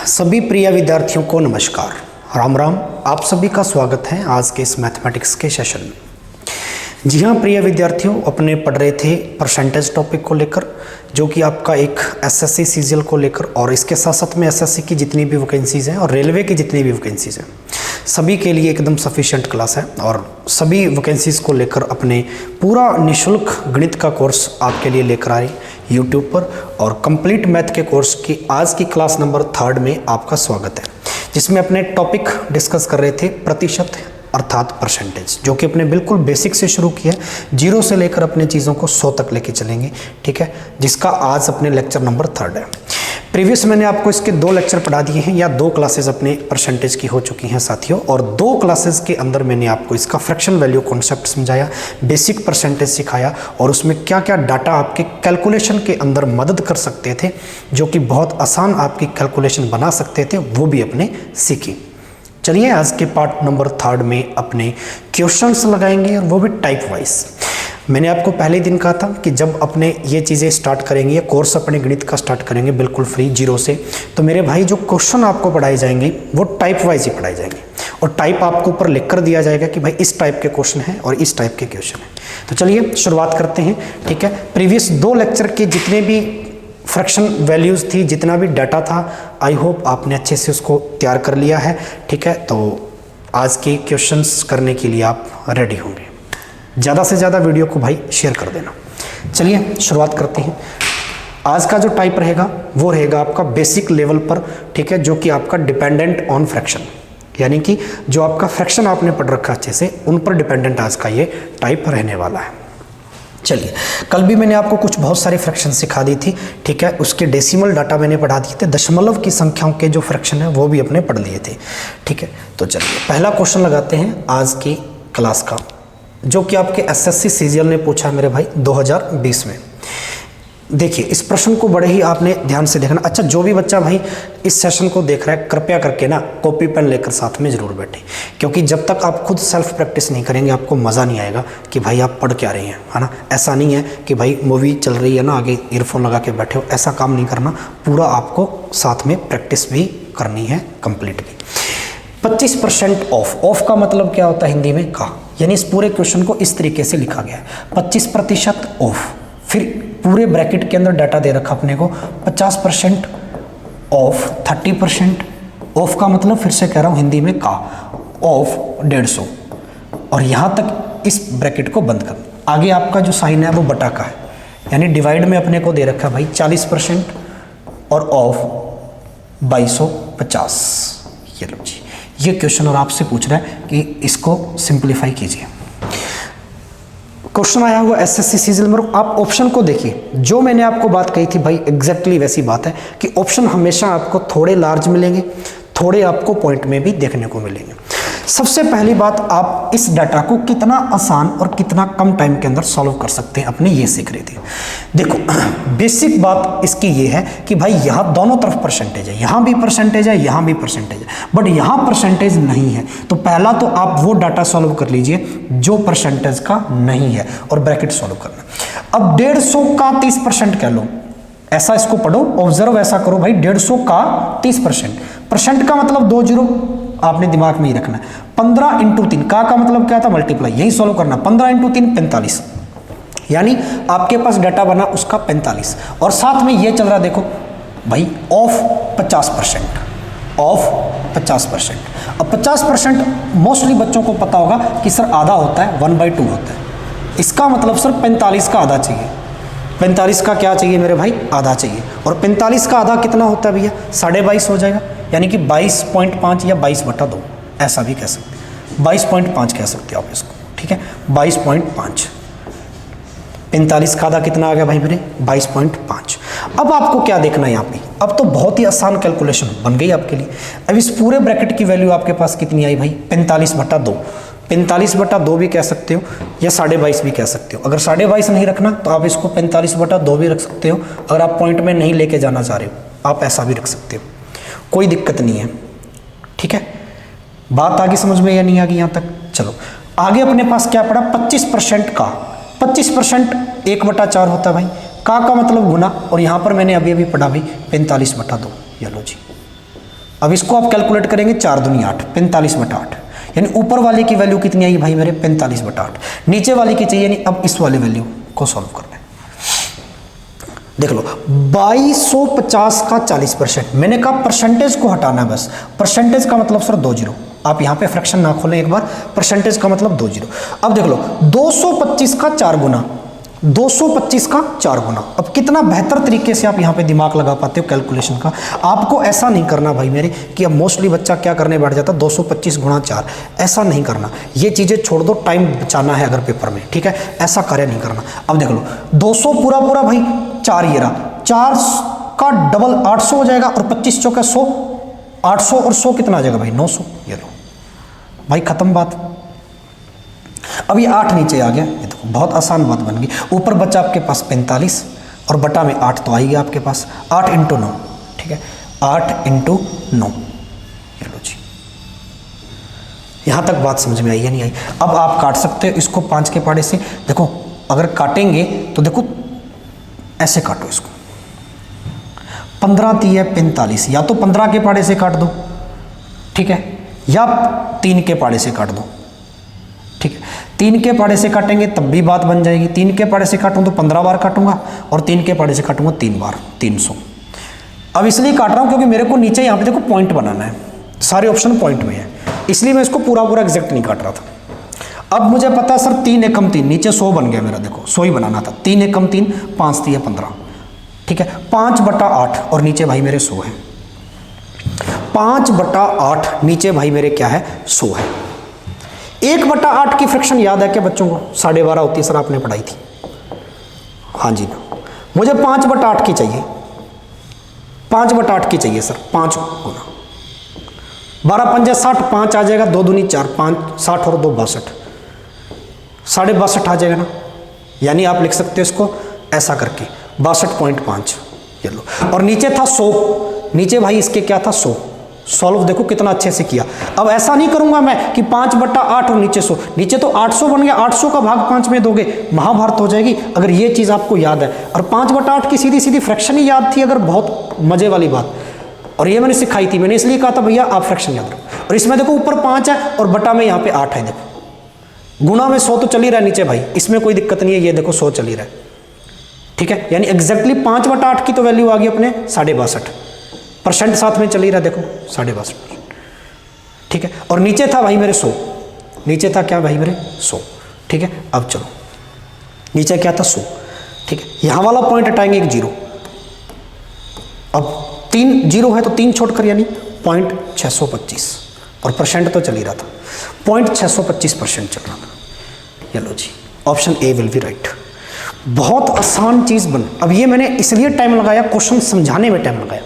सभी प्रिय विद्यार्थियों को नमस्कार, राम राम। आप सभी का स्वागत है आज के इस मैथमेटिक्स के सेशन में। जी हाँ प्रिय विद्यार्थियों, अपने पढ़ रहे थे परसेंटेज टॉपिक को लेकर, जो कि आपका एक एसएससी सीजीएल को लेकर और इसके साथ साथ में एसएससी की जितनी भी वैकेंसीज़ हैं और रेलवे की जितनी भी वैकेंसीज़ हैं सभी के लिए एकदम सफिशिएंट क्लास है। और सभी वैकेंसीज़ को लेकर अपने पूरा निःशुल्क गणित का कोर्स आपके लिए लेकर आ रही यूट्यूब पर, और कंप्लीट मैथ के कोर्स की आज की क्लास नंबर 3 में आपका स्वागत है, जिसमें अपने टॉपिक डिस्कस कर रहे थे प्रतिशत अर्थात परसेंटेज, जो कि अपने बिल्कुल बेसिक से शुरू किया है, 0 से लेकर अपने चीज़ों को 100 तक लेके चलेंगे, ठीक है, जिसका आज अपने लेक्चर नंबर 3 है। प्रीवियस मैंने आपको इसके 2 लेक्चर पढ़ा दिए हैं, या 2 क्लासेस अपने परसेंटेज की हो चुकी हैं साथियों, और 2 क्लासेस के अंदर मैंने आपको इसका फ्रैक्शन वैल्यू कॉन्सेप्ट समझाया, बेसिक परसेंटेज सिखाया, और उसमें क्या क्या डाटा आपके कैलकुलेशन के अंदर मदद कर सकते थे, जो कि बहुत आसान आपकी कैलकुलेशन बना सकते थे, वो भी अपने सीखी। चलिए आज के पार्ट नंबर 3 में अपने क्वेश्चंस लगाएंगे, और वो भी टाइप वाइज। मैंने आपको पहले दिन कहा था कि जब अपने ये चीज़ें स्टार्ट करेंगे, ये कोर्स अपने गणित का स्टार्ट करेंगे बिल्कुल फ्री 0 से, तो मेरे भाई जो क्वेश्चन आपको पढ़ाए जाएंगे वो टाइप वाइज ही पढ़ाए जाएंगे, और टाइप आपको ऊपर लिख कर दिया जाएगा कि भाई इस टाइप के क्वेश्चन हैं और इस टाइप के क्वेश्चन हैं। तो चलिए शुरुआत करते हैं, ठीक है। प्रीवियस 2 लेक्चर के जितने भी फ्रैक्शन वैल्यूज़ थी, जितना भी डाटा था, आई होप आपने अच्छे से उसको तैयार कर लिया है, ठीक है। तो आज के क्वेश्चंस करने के लिए आप रेडी होंगे। ज़्यादा से ज़्यादा वीडियो को भाई शेयर कर देना। चलिए शुरुआत करते हैं। आज का जो टाइप रहेगा वो रहेगा आपका बेसिक लेवल पर, ठीक है, जो कि आपका डिपेंडेंट ऑन फ्रैक्शन, यानी कि जो आपका फ्रैक्शन आपने पढ़ रखा अच्छे से, उन पर डिपेंडेंट आज का ये टाइप रहने वाला है। चलिए, कल भी मैंने आपको कुछ बहुत सारे फ्रैक्शन सिखा दी थी, ठीक है, उसके डेसिमल डाटा मैंने पढ़ा दिए थे, दशमलव की संख्याओं के जो फ्रैक्शन है वो भी अपने पढ़ लिए थे, ठीक है। तो चलिए पहला क्वेश्चन लगाते हैं आज की क्लास का, जो कि आपके एसएससी सीजीएल ने पूछा है मेरे भाई 2020 में। देखिए इस प्रश्न को बड़े ही आपने ध्यान से देखना। अच्छा, जो भी बच्चा भाई इस सेशन को देख रहा है, कृपया करके ना कॉपी पेन लेकर साथ में ज़रूर बैठे, क्योंकि जब तक आप खुद सेल्फ प्रैक्टिस नहीं करेंगे आपको मज़ा नहीं आएगा कि भाई आप पढ़ क्या रहे हैं, है ना। ऐसा नहीं है कि भाई मूवी चल रही है ना, आगे ईयरफोन लगा के बैठे हो, ऐसा काम नहीं करना। पूरा आपको साथ में प्रैक्टिस भी करनी है, कंप्लीट भी। 25% ऑफ का मतलब क्या होता है हिंदी में? का, यानी इस पूरे क्वेश्चन को इस तरीके से लिखा गया है, 25% ऑफ, फिर पूरे ब्रैकेट के अंदर डाटा दे रखा अपने को 50% ऑफ, 30% ऑफ का मतलब, फिर से कह रहा हूँ हिंदी में, का ऑफ 150, और यहाँ तक इस ब्रैकेट को बंद कर। आगे आपका जो साइन है वो बटा का है, यानी डिवाइड में अपने को दे रखा है भाई 40% और ऑफ 2250। ये लो जी, ये क्वेश्चन और आपसे पूछ रहा है कि इसको सिंप्लीफाई कीजिए। क्वेश्चन आया हुआ एसएससी सीजीएल में, आप ऑप्शन को देखिए। जो मैंने आपको बात कही थी भाई एग्जैक्टली वैसी बात है कि ऑप्शन हमेशा आपको थोड़े लार्ज मिलेंगे, थोड़े आपको पॉइंट में भी देखने को मिलेंगे। सबसे पहली बात, आप इस डाटा को कितना आसान और कितना कम टाइम के अंदर सॉल्व कर सकते हैं अपने, ये सीख रहे थे। देखो बेसिक बात इसकी ये है कि भाई यहाँ दोनों तरफ परसेंटेज है, यहाँ भी परसेंटेज है, यहाँ भी परसेंटेज है, बट यहाँ परसेंटेज नहीं है। तो पहला तो आप वो डाटा सॉल्व कर लीजिए जो परसेंटेज का नहीं है, और ब्रैकेट सॉल्व करना। अब 150 का 30% कह लो, ऐसा इसको पढ़ो, ऑब्जर्व ऐसा करो भाई, 150 का 30%, परसेंट का मतलब 2 जीरो आपने दिमाग में ही रखना है। 15 × 3, का मतलब क्या था? मल्टीप्लाई, यही सॉल्व करना। 15 × 3 45, यानी आपके पास डाटा बना उसका 45, और साथ में ये चल रहा, देखो भाई ऑफ 50%, ऑफ 50%। अब 50% मोस्टली बच्चों को पता होगा कि सर आधा होता है, 1/2 होता है। इसका मतलब सर 45 का आधा चाहिए। 45 का क्या चाहिए मेरे भाई? आधा चाहिए। और 45 का आधा कितना होता है भैया? 22.5 हो जाएगा, यानी कि 22.5 या 22/2, ऐसा भी कह सकते हैं, 22.5 कह सकते हो आप इसको, ठीक है, 22.5। 45 का आधा कितना आ गया भाई मेरे? 22.5। अब आपको क्या देखना है यहाँ पे? अब तो बहुत ही आसान कैलकुलेशन बन गई आपके लिए। अब इस पूरे ब्रैकेट की वैल्यू आपके पास कितनी आई भाई? 45/2। 45/2 भी कह सकते हो, या 22.5 भी कह सकते हो। अगर 22.5 नहीं रखना तो आप इसको 45/2 भी रख सकते हो। अगर आप पॉइंट में नहीं लेके जाना चाह रहे हो आप ऐसा भी रख सकते हो, कोई दिक्कत नहीं है, ठीक है। बात आगे समझ में या नहीं आ गई यहाँ तक? चलो आगे अपने पास क्या पड़ा? 25% का, 25% 1/4 होता है भाई, का मतलब गुना, और यहाँ पर मैंने अभी अभी पढ़ा भाई 45/2। ये लो जी, अब इसको आप कैलकुलेट करेंगे 4 दूनी 8, 45/8, यानी ऊपर वाले की वैल्यू कितनी आई भाई मेरे 45/8, नीचे वाले की चाहिए नहीं। अब इस वाले वैल्यू को सॉल्व करना है। देख लो 2250 का 40%, मैंने कहा परसेंटेज को हटाना है बस। परसेंटेज का मतलब सर 2 जीरो, आप यहाँ पे फ्रैक्शन ना खोलें एक बार, परसेंटेज का मतलब 2 जीरो। अब देख लो 225 का 4 गुना, 225 का 4 गुना। अब कितना बेहतर तरीके से आप यहाँ पे दिमाग लगा पाते हो कैलकुलेशन का। आपको ऐसा नहीं करना भाई मेरे कि अब मोस्टली बच्चा क्या करने बैठ जाता 225 गुणा 4, ऐसा नहीं करना। ये चीज़ें छोड़ दो, टाइम बचाना है अगर पेपर में, ठीक है, ऐसा कार्य नहीं करना। अब देख लो 200 पूरा पूरा भाई 4 ये रहा, 4 का डबल 800 हो जाएगा, और 25 चौका 100, 800 और 100 कितना आ जाएगा भाई 900। ये लो भाई खत्म बात। अब ये 8 नीचे आ गया, ये देखो बहुत आसान बात बन गई। ऊपर बचा आपके पास 45 और बटा में 8 तो आ ही गया आपके पास, 8 × 9, ठीक है, 8 × 9। ये लो जी, यहाँ तक बात समझ में आई या नहीं आई? अब आप काट सकते हो इसको 5 के पाड़े से। देखो अगर काटेंगे तो देखो ऐसे काटो इसको, 15 × 3 = 45, या तो 15 के पाड़े से काट दो, ठीक है, या 3 के पाड़े से काट दो, ठीक है। 3 के पाड़े से काटेंगे तब भी बात बन जाएगी। 3 के पाड़े से काटूँ तो 15 बार काटूंगा, और 3 के पाड़े से काटूंगा 3 बार, 300। अब इसलिए काट रहा हूँ क्योंकि मेरे को नीचे यहाँ पे देखो पॉइंट बनाना है, सारे ऑप्शन पॉइंट में है, इसलिए मैं इसको पूरा पूरा एग्जैक्ट नहीं काट रहा था। अब मुझे पता है सर 3 एकम 3, नीचे 100 बन गया मेरा, देखो 100 ही बनाना था। 3 एकम 3, 5 × 3 = 15, ठीक है, 5/8, और नीचे भाई मेरे 100 है। 5/8 नीचे भाई मेरे क्या है 100 है। 1/8 की फ्रैक्शन याद है क्या बच्चों को? 12.5 होती है सर, आपने पढ़ाई थी। हाँ जी ना, मुझे 5/8 की चाहिए, 5/8 की चाहिए सर, 5 गुना 12 × 5 = 60, 5 आ जाएगा, 2 दूनी 4, 5 60 और 2 62, 62.5 आ जाएगा ना। यानी आप लिख सकते हो इसको ऐसा करके 62.5। ये लो, और नीचे था 100, नीचे भाई इसके क्या था 100। सॉल्व देखो कितना अच्छे से किया। अब ऐसा नहीं करूंगा मैं कि 5/8 और नीचे 100, नीचे तो 800 बन गया, 800 का भाग 5 में दोगे महाभारत हो जाएगी। अगर ये चीज़ आपको याद है, और 5/8 की सीधी सीधी फ्रैक्शन ही याद थी अगर, बहुत मजे वाली बात, और ये मैंने सिखाई थी, मैंने इसलिए कहा था भैया आप फ्रैक्शन याद रखो। और इसमें देखो ऊपर 5 है और बटा में यहाँ पे 8 है, देखो गुणा में 100 तो चल ही रहा है नीचे भाई, इसमें कोई दिक्कत नहीं है, ये देखो 100 चल ही रहा है, ठीक है। यानी एग्जैक्टली 5/8 की तो वैल्यू आ गई अपने 62.5%, साथ में चल ही रहा, देखो 62%, ठीक है। और नीचे था भाई मेरे 100, नीचे था क्या भाई मेरे 100, ठीक है। अब चलो नीचे क्या था 100, ठीक है, यहाँ वाला पॉइंट हटाएंगे, एक जीरो। अब 3 जीरो है तो 3 छोड़कर, यानी 0.625, और परसेंट तो चल ही रहा था, 0.625% चल रहा था। ये लो जी, option A will be right. बहुत आसान चीज़ बन। अब ये मैंने इसलिए टाइम लगाया, क्वेश्चन समझाने में टाइम लगाया।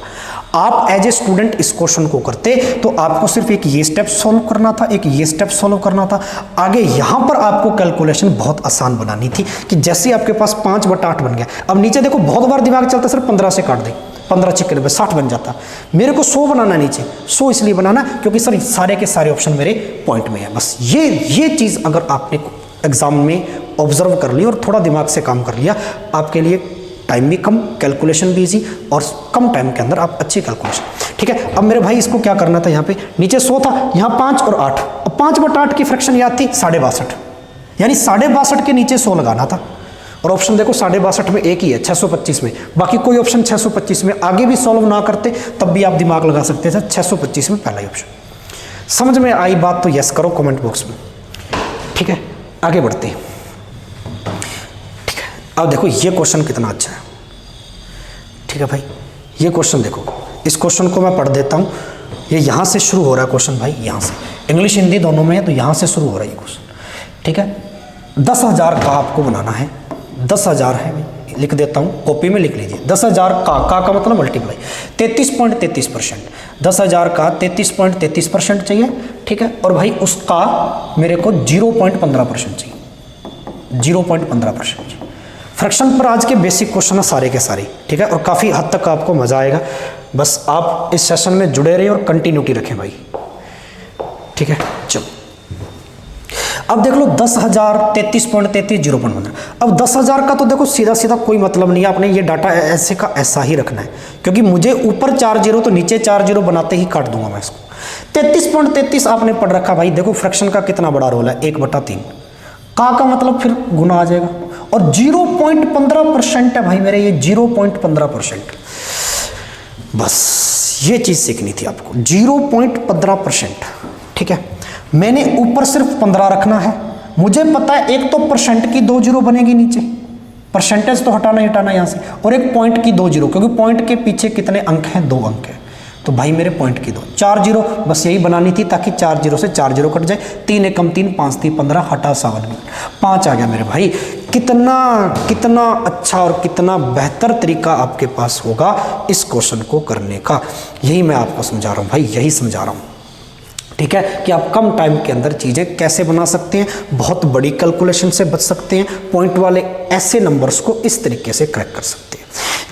आप एज ए स्टूडेंट इस क्वेश्चन को करते तो आपको सिर्फ एक ये स्टेप सॉल्व करना था, एक ये स्टेप सॉल्व करना था। आगे यहाँ पर आपको कैलकुलेशन बहुत आसान बनानी थी कि जैसे आपके पास 5/8 बन गया। अब नीचे देखो बहुत बार दिमाग चलता सर 15 से काट दे, 15 × 90 60 बन जाता। मेरे को 100 बनाना, नीचे 100 इसलिए बनाना क्योंकि सर सारे के सारे ऑप्शन मेरे पॉइंट में है। बस ये चीज़ अगर आपने एग्जाम में ऑब्जर्व कर ली और थोड़ा दिमाग से काम कर लिया, आपके लिए टाइम भी कम, कैलकुलेशन भी इजी, और कम टाइम के अंदर आप अच्छी कैलकुलेशन, ठीक है। अब मेरे भाई इसको क्या करना था, यहाँ पे नीचे 100 था, यहाँ 5 और 8। अब 5/8 की फ्रैक्शन याद थी 62.5, यानी 62.5 के नीचे 100 लगाना था। और ऑप्शन देखो 62.5 में एक ही है, 625 में, बाकी कोई ऑप्शन 625 में। आगे भी सॉल्व ना करते तब भी आप दिमाग लगा सकते थे, 625 में पहला ही ऑप्शन। समझ में आई बात तो यस करो कमेंट बॉक्स में, ठीक है। आगे बढ़ते हैं, ठीक है। अब देखो ये क्वेश्चन कितना अच्छा है, ठीक है भाई। ये क्वेश्चन देखो, इस क्वेश्चन को मैं पढ़ देता हूँ। ये यहाँ से शुरू हो रहा है क्वेश्चन भाई, यहाँ से, इंग्लिश हिंदी दोनों में है, तो यहाँ से शुरू हो रहा है ये क्वेश्चन, ठीक है। 10,000 का आपको बनाना है, 10,000 है भाई, लिख देता हूँ, कॉपी में लिख लीजिए। 10,000 का मतलब मल्टीप्लाई 33.33%, 10,000 का 33.33% चाहिए, ठीक है। और भाई उसका मेरे को 0.15% चाहिए, 0.15% चाहिए। फ्रैक्शन पर आज के बेसिक क्वेश्चन है सारे के सारे, ठीक है। और काफ़ी हद तक आपको मज़ा आएगा, बस आप इस सेशन में जुड़े रहिए और कंटिन्यूटी रखें भाई, ठीक है। चलो अब देख लो 10,000 33.33 0.15। अब 10,000 का तो देखो सीधा सीधा कोई मतलब नहीं है, आपने ये डाटा ऐसे का ऐसा ही रखना है, क्योंकि मुझे ऊपर 4 जीरो तो नीचे 4 जीरो बनाते ही काट दूंगा मैं इसको। 33.33 आपने पढ़ रखा भाई, देखो फ्रैक्शन का कितना बड़ा रोल है, 1/3 का मतलब फिर गुना आ जाएगा, और 0.15% है भाई मेरे, ये 0.15%। बस ये चीज सीखनी थी आपको, 0.15%। ठीक है, मैंने ऊपर सिर्फ 15 रखना है, मुझे पता है एक तो परसेंट की 2 जीरो बनेगी नीचे, परसेंटेज तो हटाना ही हटाना यहाँ से, और एक पॉइंट की 2 जीरो, क्योंकि पॉइंट के पीछे कितने अंक हैं, 2 अंक हैं, तो भाई मेरे पॉइंट की 2 4 जीरो, बस यही बनानी थी ताकि 4 जीरो से 4 जीरो कट जाए, 3 एकम 3 5 3 15 हटा 57 5 आ गया मेरे भाई। कितना कितना अच्छा और कितना बेहतर तरीका आपके पास होगा इस क्वेश्चन को करने का, यही मैं आपको समझा रहा हूँ भाई, यही समझा रहा हूँ। ठीक है, कि आप कम टाइम के अंदर चीज़ें कैसे बना सकते हैं, बहुत बड़ी कैलकुलेशन से बच सकते हैं, पॉइंट वाले ऐसे नंबर्स को इस तरीके से क्रैक कर सकते हैं।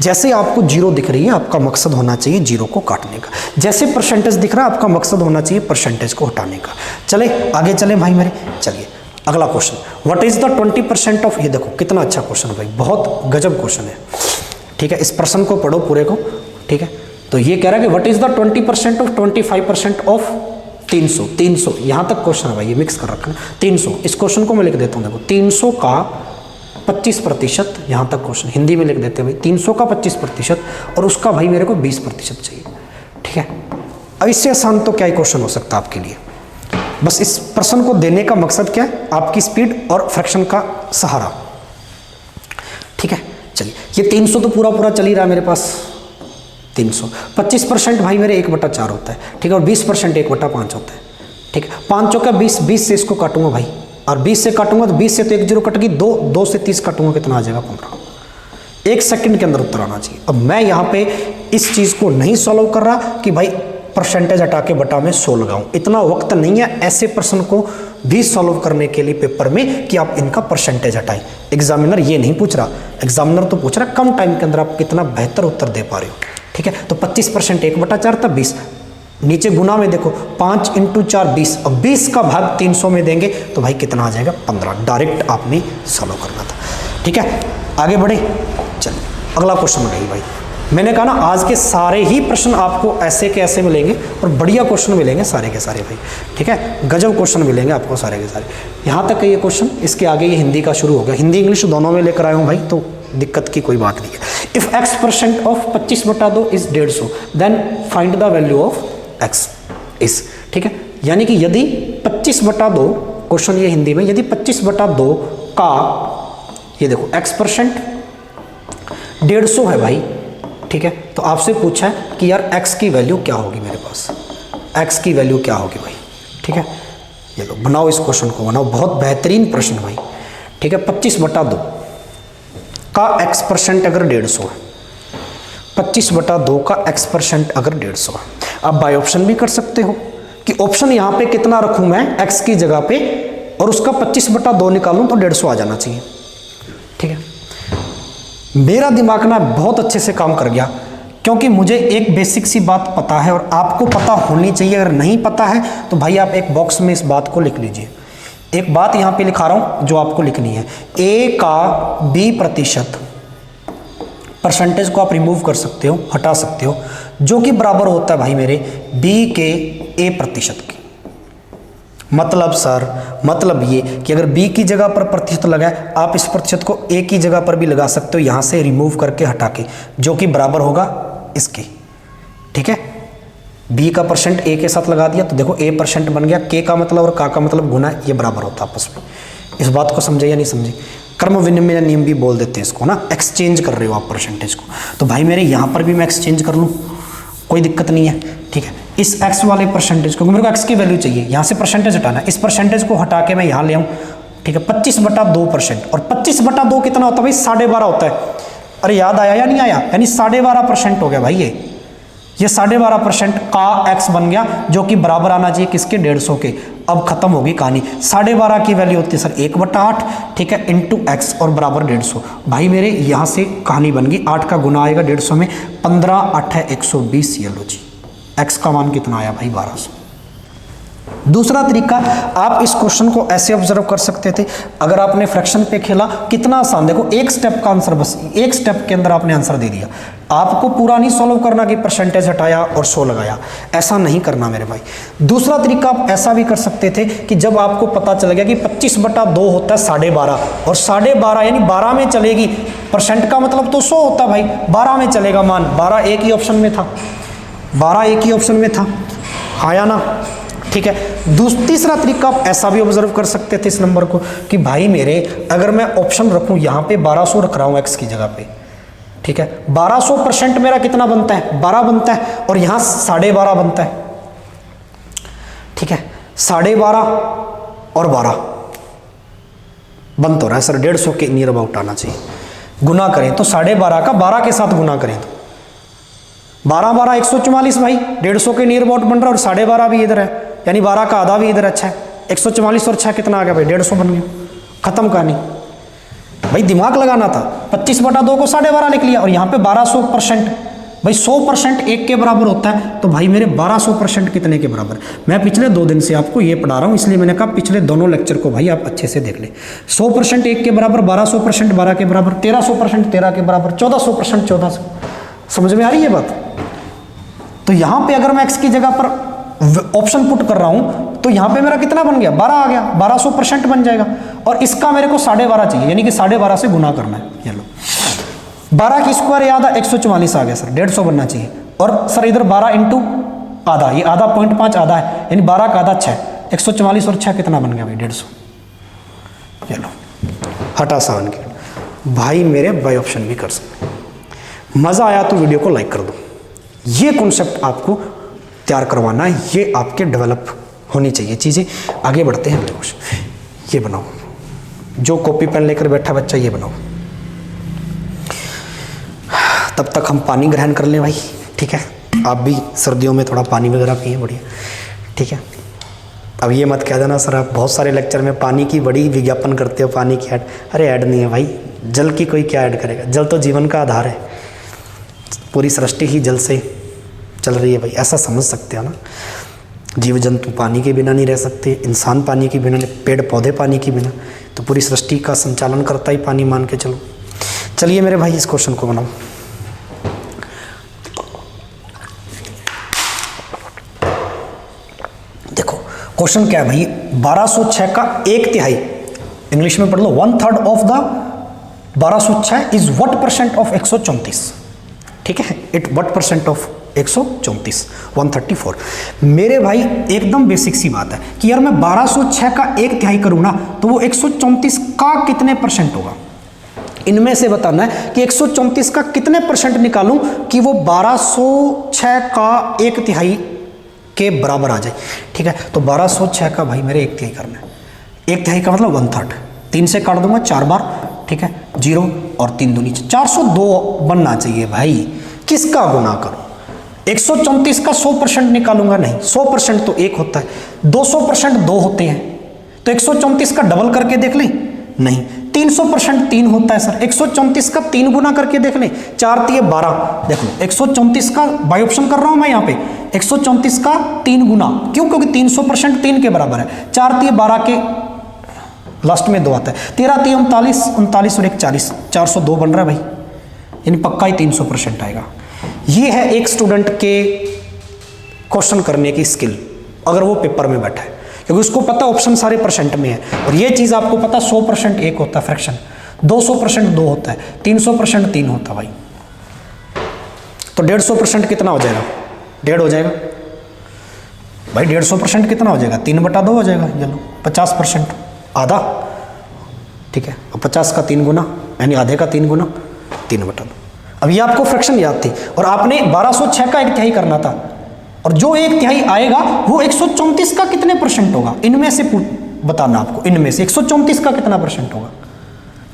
जैसे आपको जीरो दिख रही है, आपका मकसद होना चाहिए जीरो को काटने का, जैसे परसेंटेज दिख रहा है आपका मकसद होना चाहिए परसेंटेज को हटाने का। चले आगे चले भाई मेरे, चलिए अगला question, what is the 20% of, ये देखो कितना अच्छा क्वेश्चन है भाई, बहुत गजब क्वेश्चन है। ठीक है, इस प्रश्न को पढ़ो पूरे को। ठीक है, तो ये कह रहा है कि what is the 20% of 25% of 300, 300 यहाँ तक क्वेश्चन है भाई, ये मिक्स कर रखा है 300। इस क्वेश्चन को मैं लिख देता हूँ, देखो 300 का 25%, यहाँ तक क्वेश्चन हिंदी में लिख देते हैं भाई, 300 का 25% और उसका भाई मेरे को 20% चाहिए। ठीक है, अब इससे आसान तो क्या ही क्वेश्चन हो सकता है आपके लिए। बस इस प्रश्न को देने का मकसद क्या है, आपकी स्पीड और फ्रैक्शन का सहारा। ठीक है, चलिए ये 300 तो पूरा पूरा चल ही रहा है मेरे पास, 300 25% भाई मेरे 1/4 होता है। ठीक है, और 20% 1/5 होता है। ठीक है, 5 चौका 20, 20 से इसको काटूंगा भाई, और 20 से काटूंगा तो 20 से तो 1 जीरो कट गई, 2 से 30 काटूंगा, कितना आ जाएगा 15। 1 सेकंड के अंदर उत्तर आना चाहिए। अब मैं यहाँ पे इस चीज़ को नहीं सॉल्व कर रहा कि भाई परसेंटेज हटा के बटा में 100 लगाऊं, इतना वक्त नहीं है ऐसे प्रश्न को भी सॉल्व करने के लिए पेपर में कि आप इनका परसेंटेज हटाएं। एग्जामिनर ये नहीं पूछ रहा, एग्जामिनर तो पूछ रहा कम टाइम के अंदर आप कितना बेहतर उत्तर दे पा रहे हो। ठीक है, तो 25% 1/4 था, 20 नीचे गुना में देखो 5 × 4 20, अब 20 का भाग 300 में देंगे तो भाई कितना आ जाएगा 15। डायरेक्ट आपने सॉल्व करना था। ठीक है, आगे बढ़े, चलिए अगला क्वेश्चन बताइए भाई। मैंने कहा ना आज के सारे ही प्रश्न आपको ऐसे के ऐसे मिलेंगे और बढ़िया क्वेश्चन मिलेंगे सारे के सारे भाई। ठीक है, गजब क्वेश्चन मिलेंगे आपको सारे के सारे। यहाँ तक है ये क्वेश्चन, इसके आगे ये हिंदी का शुरू हो गया, हिंदी इंग्लिश दोनों में लेकर आया हूँ भाई, तो दिक्कत की कोई बात नहीं है। If x% of 25/2 is 150, then find the value of x is. ठीक है, यानी कि यदि 25/2, क्वेश्चन ये हिंदी में, यदि 25/2 का ये देखो x% 150 है भाई। ठीक है, तो आपसे पूछा है कि यार x की वैल्यू क्या होगी, मेरे पास x की वैल्यू क्या होगी भाई। ठीक है, ये लो बनाओ, इस क्वेश्चन को बनाओ, बहुत बेहतरीन प्रश्न भाई। ठीक है, 25/2 का x% अगर 150 है, 25/2 का x% अगर 150 है, आप बाय ऑप्शन भी कर सकते हो कि ऑप्शन यहाँ पे कितना रखूँ मैं x की जगह पे, और उसका 25/2 निकालूं तो 150 आ जाना चाहिए। ठीक है, मेरा दिमाग ना बहुत अच्छे से काम कर गया, क्योंकि मुझे एक बेसिक सी बात पता है और आपको पता होनी चाहिए। अगर नहीं पता है तो भाई आप एक बॉक्स में इस बात को लिख लीजिए। एक बात यहाँ पे लिखा रहा हूँ जो आपको लिखनी है, a का b% परसेंटेज को आप रिमूव कर सकते हो, हटा सकते हो, जो कि बराबर होता है भाई मेरे b के a% की। मतलब सर, मतलब ये कि अगर b की जगह पर प्रतिशत लगाए, आप इस प्रतिशत को a की जगह पर भी लगा सकते हो, यहाँ से रिमूव करके हटा के, जो कि बराबर होगा इसके। ठीक है, b का परसेंट a के साथ लगा दिया तो देखो a% बन गया, k का मतलब और का मतलब गुना, ये बराबर होता है आपस में। इस बात को समझे या नहीं समझे? कर्म विनिमय नियम भी बोल देते हैं इसको ना, एक्सचेंज कर रहे हो आप परसेंटेज को। तो भाई मेरे यहाँ पर भी मैं एक्सचेंज कर लूँ, कोई दिक्कत नहीं है। ठीक है, इस x वाले परसेंटेज को, मेरे को x की वैल्यू चाहिए, यहाँ से परसेंटेज हटाना है, इस परसेंटेज को हटा के मैं यहाँ ले आऊँ। ठीक है, 25/2%, और 25/2 कितना होता है भाई 12.5 होता है। अरे याद आया या नहीं आया, यानी 12.5% हो गया भाई, ये 12.5% का x बन गया, जो कि बराबर आना चाहिए किसके, 150 के। अब खत्म होगी कहानी। 12.5 की वैल्यू होती है सर 1/8, ठीक है, इंटू x और बराबर 150। भाई मेरे यहाँ से कहानी बन गई, 8 का गुना आएगा 150 में, 15 8 है 120। ये लो जी, x का मान कितना आया भाई 1200। दूसरा तरीका, आप इस क्वेश्चन को ऐसे ऑब्जर्व कर सकते थे, अगर आपने फ्रैक्शन पे खेला, कितना आसान, देखो एक स्टेप का आंसर, बस एक स्टेप के अंदर आपने आंसर दे दिया। आपको पूरा नहीं सॉल्व करना कि परसेंटेज हटाया और 100 लगाया, ऐसा नहीं करना मेरे भाई। दूसरा तरीका आप ऐसा भी कर सकते थे कि जब आपको पता चल गया कि 25/2 होता है 12.5, और 12.5 यानी 12 में चलेगी, परसेंट का मतलब तो 100 होता भाई, 12 में चलेगा, मान 12 एक ही ऑप्शन में था, 12 एक ही ऑप्शन में था, आया ना, ठीक है। तीसरा तरीका आप ऐसा भी ऑब्जर्व कर सकते थे इस नंबर को कि भाई मेरे, अगर मैं ऑप्शन रखूं यहाँ पे 1200 रख रहा हूँ x की जगह पे, ठीक है, 1200% मेरा कितना बनता है, 12 बनता है, और यहाँ 12.5 बनता है, ठीक है, 12.5 और 12 बन तो रहा है सर, 150 के नियर अबाउट आना चाहिए। गुना करें तो 12.5 का 12 के साथ गुना करें तो 12 144 भाई, 150 के नियर अबाउट बन रहा है, और 12.5 भी इधर है, यानी 12 का आधा भी इधर, अच्छा है, 144 और 6 कितना आ गया भाई, 150 बन गया, खत्म कहानी। भाई दिमाग लगाना था, 25/2 को 12.5 लिख लिया, और यहाँ पे 1200%, भाई 100% 1 के बराबर होता है, तो भाई मेरे 1200% कितने के बराबर। मैं पिछले 2 दिन से आपको ये पढ़ा रहा हूँ, इसलिए मैंने कहा पिछले दोनों लेक्चर को भाई आप अच्छे से देख लें। 100% 1 के बराबर, 1200% 12 के बराबर, 1300% 13 के बराबर, 1400% 1400। समझ में आ रही है बात। तो यहाँ पे अगर मैं x की जगह पर ऑप्शन पुट कर रहा हूं तो यहाँ पे मेरा कितना बन गया, 12 आ गया, 1200% बन जाएगा, और इसका मेरे को 12.5 चाहिए, यानी कि 12.5 से गुना करना है। ये लो, 12 की स्क्वायर याद है 144 आ गया सर, 150 बनना चाहिए, और सर इधर 12 इंटू आधा, ये आधा 0.5 आधा है, यानी 12 का आधा 6, 144 और 6 कितना बन गया भाई, 150। ये लो, हटा 7 के भाई मेरे बाय ऑप्शन भी कर सकते। मज़ा आया तो वीडियो को लाइक कर दो। ये कॉन्सेप्ट आपको तैयार करवाना है, ये आपके डेवलप होनी चाहिए चीज़ें। आगे बढ़ते हैं अगले क्वेश्चन। ये बनाओ, जो कॉपी पेन लेकर बैठा बच्चा ये बनाओ, तब तक हम पानी ग्रहण कर लें भाई, ठीक है। आप भी सर्दियों में थोड़ा पानी वगैरह पिए, बढ़िया, ठीक है। अब ये मत कह देना सर आप बहुत सारे लेक्चर में पानी की बड़ी विज्ञापन करते हो, पानी की ऐड, अरे ऐड नहीं है भाई, जल की कोई क्या ऐड करेगा, जल तो जीवन का आधार है, पूरी सृष्टि ही जल से चल रही है भाई, ऐसा समझ सकते हो ना। जीव जंतु पानी के बिना नहीं रह सकते, इंसान पानी के बिना नहीं, पेड़ पौधे पानी के बिना, तो पूरी सृष्टि का संचालन करता ही पानी, मान के चलो। चलिए मेरे भाई इस क्वेश्चन को बनाओ। देखो क्वेश्चन क्या है भाई, 1206 का 1/3, इंग्लिश में पढ़ लो, 1/3 of the 1206 is what percent of 134, ठीक है, इट व्हाट परसेंट ऑफ 134, 134। मेरे भाई एकदम बेसिक सी बात है कि यार मैं 1206 का 1/3 करूँ ना, तो वो 134 का कितने परसेंट होगा, इनमें से बताना है कि 134 का कितने परसेंट निकालूं कि वो 1206 का 1/3 के बराबर आ जाए, ठीक है। तो 1206 का भाई मेरे 1/3 करना है, 1/3 का मतलब 1/3, 3 से काट दूंगा 4 बार, ठीक है, 0 और 3 दूनी 402 बनना चाहिए भाई। किसका गुना करूं, 134 का 100% निकालूंगा, नहीं, 100% तो 1 होता है, 200% 2 होते हैं, तो 134 का डबल करके देख लें, नहीं, 300% 3 होता है सर, 134 का 3 गुना करके देख लें, 4 3 12, देख लो 134 का बाय ऑप्शन कर रहा हूं मैं यहाँ पे, 134 का 3 गुना, क्यों, क्योंकि 300% 3 के बराबर है, 4 3 12 के लास्ट में 2 आता है, 13 3 39, 39 और 1 40, 402 बन रहा है भाई, यानी पक्का ही 300% आएगा। ये है एक स्टूडेंट के क्वेश्चन करने की स्किल, अगर वो पेपर में बैठा है, क्योंकि उसको पता ऑप्शन सारे परसेंट में है, और ये चीज़ आपको पता 100% 1 होता है फ्रैक्शन, 200% 2 होता है, 300% 3 होता है भाई, तो 150% कितना हो जाएगा, 1.5 हो जाएगा भाई, 150% कितना हो जाएगा, 3/2 हो जाएगा, चलो 50% आधा, ठीक है, और 50 का 3 गुना यानी आधे का 3 गुना 3/2। अब ये आपको फ्रैक्शन याद थी, और आपने 1206 का 1/3 करना था, और जो 1/3 आएगा वो 134 का कितने परसेंट होगा, इनमें से बताना आपको, इनमें से 134 का कितना परसेंट होगा,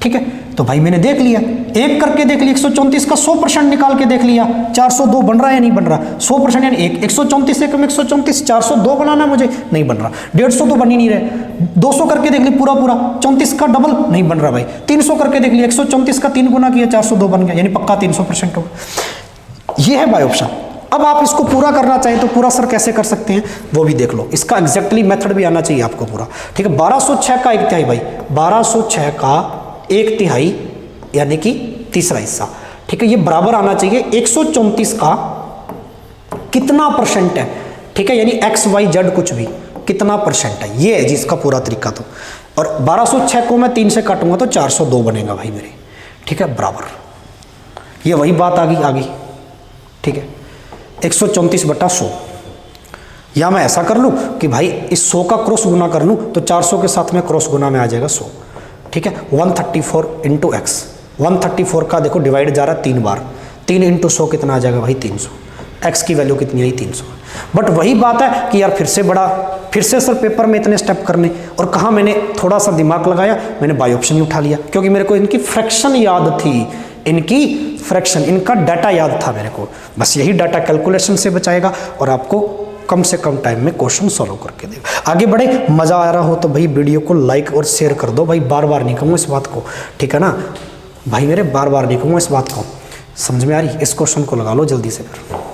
ठीक है। तो भाई मैंने देख लिया, एक करके देख लिया, 134 का 100% निकाल के देख लिया, 402 बन रहा है या नहीं बन रहा, 100% यानी 134 से कम 134, 402 बनाना मुझे, नहीं बन रहा, 150 तो बन ही नहीं रहे, 200 करके देख लिया पूरा पूरा, 34 का डबल नहीं बन रहा भाई, 300 करके देख लिया, 134 का 3 गुना किया, 402 बन गया, यानी पक्का 300% होगा। ये है बाय ऑप्शन। अब आप इसको पूरा करना चाहें तो पूरा सर कैसे कर सकते हैं वो भी देख लो, इसका एग्जैक्टली मेथड भी आना चाहिए आपको पूरा। ठीक है, 1206 का 1/3 भाई, 1206 का 1/3 यानी कि तीसरा हिस्सा। ठीक है, ये बराबर आना चाहिए 134 का कितना परसेंट है। ठीक है, यानी XYZ कुछ भी कितना परसेंट है, ये है जी इसका पूरा तरीका। तो और 1206 को मैं 3 से काटूंगा तो 402 बनेगा भाई मेरे। ठीक है, बराबर, ये वही बात आ गई। ठीक है, 134/100, या मैं ऐसा कर लूँ कि भाई इस 100 का क्रॉस गुना कर लूँ तो 400 के साथ में क्रॉस गुना में आ जाएगा 100। ठीक है, 134 × x, 134 का देखो डिवाइड जा रहा है 3 बार, 3 × 100 कितना आ जाएगा भाई 300। x की वैल्यू कितनी आई 300। बट वही बात है कि यार फिर से सर पेपर में इतने स्टेप करने, और कहाँ मैंने थोड़ा सा दिमाग लगाया, मैंने बाई ऑप्शन ही उठा लिया क्योंकि मेरे को इनकी फ्रैक्शन याद थी, इनकी फ्रैक्शन, इनका डाटा याद था मेरे को। बस यही डाटा कैलकुलेशन से बचाएगा और आपको कम से कम टाइम में क्वेश्चन सॉल्व करके देगा। आगे बढ़े, मज़ा आ रहा हो तो भाई वीडियो को लाइक और शेयर कर दो भाई, बार बार नहीं कहूँगा इस बात को। ठीक है ना भाई मेरे, बार बार नहीं कहूँगा इस बात को। समझ में आ रही? इस क्वेश्चन को लगा लो जल्दी से फिर,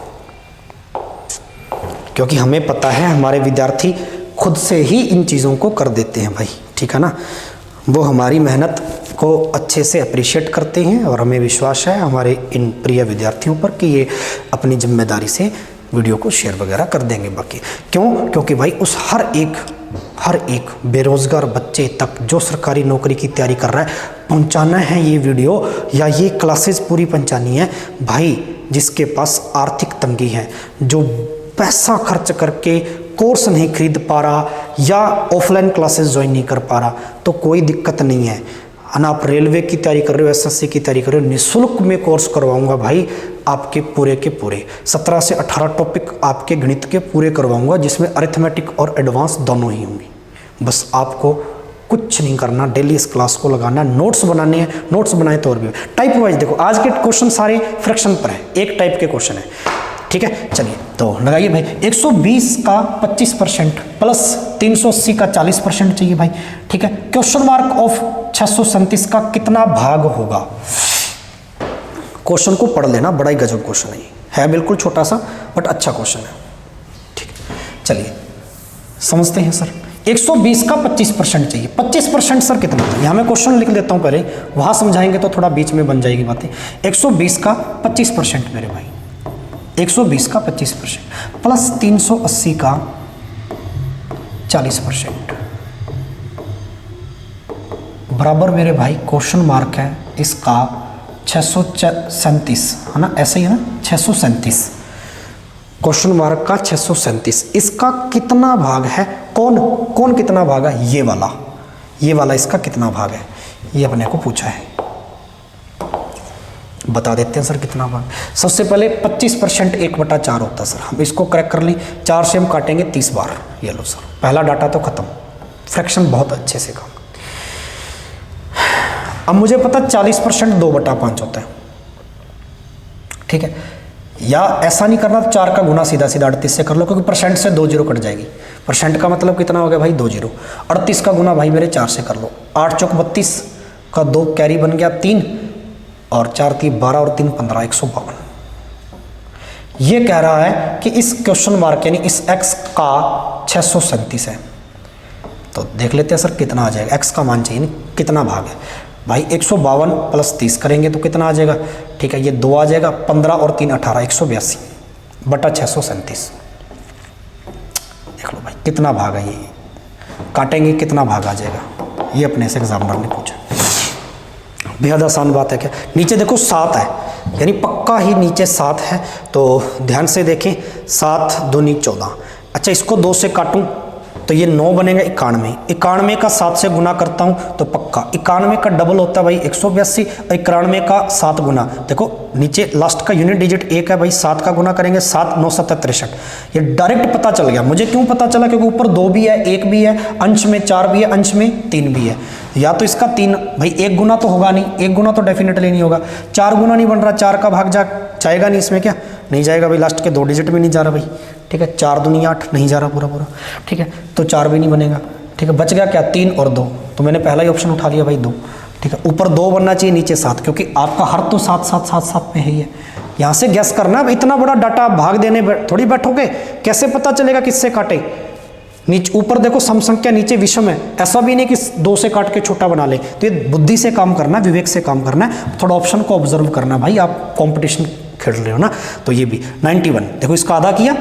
क्योंकि हमें पता है हमारे विद्यार्थी खुद से ही इन चीज़ों को कर देते हैं भाई। ठीक है ना, वो हमारी मेहनत को अच्छे से अप्रिशिएट करते हैं और हमें विश्वास है हमारे इन प्रिय विद्यार्थियों पर कि ये अपनी जिम्मेदारी से वीडियो को शेयर वगैरह कर देंगे। बाकी क्यों? क्योंकि भाई उस हर एक बेरोज़गार बच्चे तक जो सरकारी नौकरी की तैयारी कर रहा है, पहुंचाना है ये वीडियो या ये क्लासेस पूरी पहुंचानी है भाई, जिसके पास आर्थिक तंगी है, जो पैसा खर्च करके कोर्स नहीं खरीद पा रहा या ऑफलाइन क्लासेस ज्वाइन नहीं कर पा रहा, तो कोई दिक्कत नहीं है ना। आप रेलवे की तैयारी कर रहे हो, SSC की तैयारी कर रहे हो, निःशुल्क में कोर्स करवाऊंगा भाई आपके पूरे के पूरे 17 से 18 टॉपिक आपके गणित के पूरे करवाऊंगा, जिसमें अरिथमेटिक और एडवांस दोनों ही होंगी। बस आपको कुछ नहीं करना, डेली इस क्लास को लगाना, नोट्स बनाने हैं, नोट्स बनाए तो और भी टाइप वाइज। देखो आज के क्वेश्चन सारे फ्रैक्शन पर है, एक टाइप के क्वेश्चन है। ठीक है, चलिए तो लगाइए भाई। 120 का 25% प्लस 380 का 40% चाहिए भाई। ठीक है, क्वेश्चन मार्क ऑफ 637 का कितना भाग होगा? क्वेश्चन को पढ़ लेना, बड़ा ही गजब क्वेश्चन है बिल्कुल छोटा सा बट अच्छा क्वेश्चन है। ठीक है, चलिए समझते हैं सर। 120 का 25% चाहिए। 25% सर कितना था? यहाँ मैं क्वेश्चन लिख देता हूँ पहले, वहाँ समझाएंगे तो थोड़ा बीच में बन जाएगी बातें। 120 का 25% मेरे भाई, 120 का 25% प्लस 380 का 40% बराबर मेरे भाई क्वेश्चन मार्क है इसका 637, है ना, ऐसे ही है ना, 637 क्वेश्चन मार्क का 637। इसका कितना भाग है? कौन कितना भाग है? ये वाला इसका कितना भाग है, ये अपने को पूछा है। बता देते हैं सर कितना भाग। सबसे पहले 25% 1/4 होता है सर, हम इसको करेक्ट कर लें, 4 से हम काटेंगे 30 बार। ये लो सर, पहला डाटा तो खत्म, फ्रैक्शन बहुत अच्छे से काम। अब मुझे पता 40% 2/5 होता है। ठीक है, या ऐसा नहीं करना, 4 का गुना सीधा 38 से कर लो, क्योंकि परसेंट से 2 जीरो कट जाएगी। परसेंट का मतलब कितना हो गया भाई? 2 जीरो। 38 का गुना भाई मेरे 4 से कर लो, 8 चौक 32 का 2 कैरी बन गया 3 और 4 3 12 और 3 15, 152। ये कह रहा है कि इस क्वेश्चन मार्क यानी इस x का 637 है। तो देख लेते हैं सर कितना आ जाएगा, x का मान चाहिए, कितना भाग है भाई। 152 प्लस 30 करेंगे तो कितना आ जाएगा? ठीक है, ये 2 आ जाएगा, 15 और 3 18, 182 बटा 637। देख लो भाई कितना भाग है, ये काटेंगे कितना भाग आ जाएगा, ये अपने से एग्जामिनर ने पूछा। बेहद आसान बात है क्या? नीचे देखो 7 है, यानी पक्का ही नीचे 7 है, तो ध्यान से देखें, 7 दूनी 14। अच्छा, इसको 2 से काटूं तो ये 9 बनेगा 91। 91 का 7 से गुना करता हूँ तो पक्का 91 का डबल होता है भाई 182। 91 का 7 गुना, देखो नीचे लास्ट का यूनिट डिजिट 1 है भाई, 7 का गुना करेंगे 7 9 7 63। ये डायरेक्ट पता चल गया मुझे। क्यों पता चला? क्योंकि ऊपर 2 भी है, 1 भी है, अंश में 4 भी है, अंश में 3 भी है। या तो इसका 3 भाई, 1 गुना तो होगा नहीं, 1 गुना तो डेफिनेटली नहीं होगा। 4 गुना नहीं बन रहा, 4 का भाग जाएगा नहीं इसमें, क्या नहीं जाएगा भाई, लास्ट के 2 डिजिट भी नहीं जा रहा भाई। ठीक है, 4 दूनी 8 नहीं जा रहा पूरा। ठीक है, तो 4 भी नहीं बनेगा। ठीक है, बच गया क्या? 3 और 2, तो मैंने पहला ही ऑप्शन उठा लिया भाई 2। ठीक है, ऊपर 2 बनना चाहिए, नीचे 7, क्योंकि आपका हर तो 7 7 7 7 में है ही है। यहाँ से गैस करना। अब इतना बड़ा डाटा आप भाग देने थोड़ी बैठोगे, कैसे पता चलेगा किससे काटे। नीचे ऊपर देखो सम संख्या, नीचे विषम है, ऐसा भी नहीं कि 2 से काट के छोटा बना ले। तो ये बुद्धि से काम करना है, विवेक से काम करना है, थोड़ा ऑप्शन को ऑब्जर्व करना। भाई आप कंपटीशन खेल रहे हो ना, तो ये भी 91 देखो, इसका आधा किया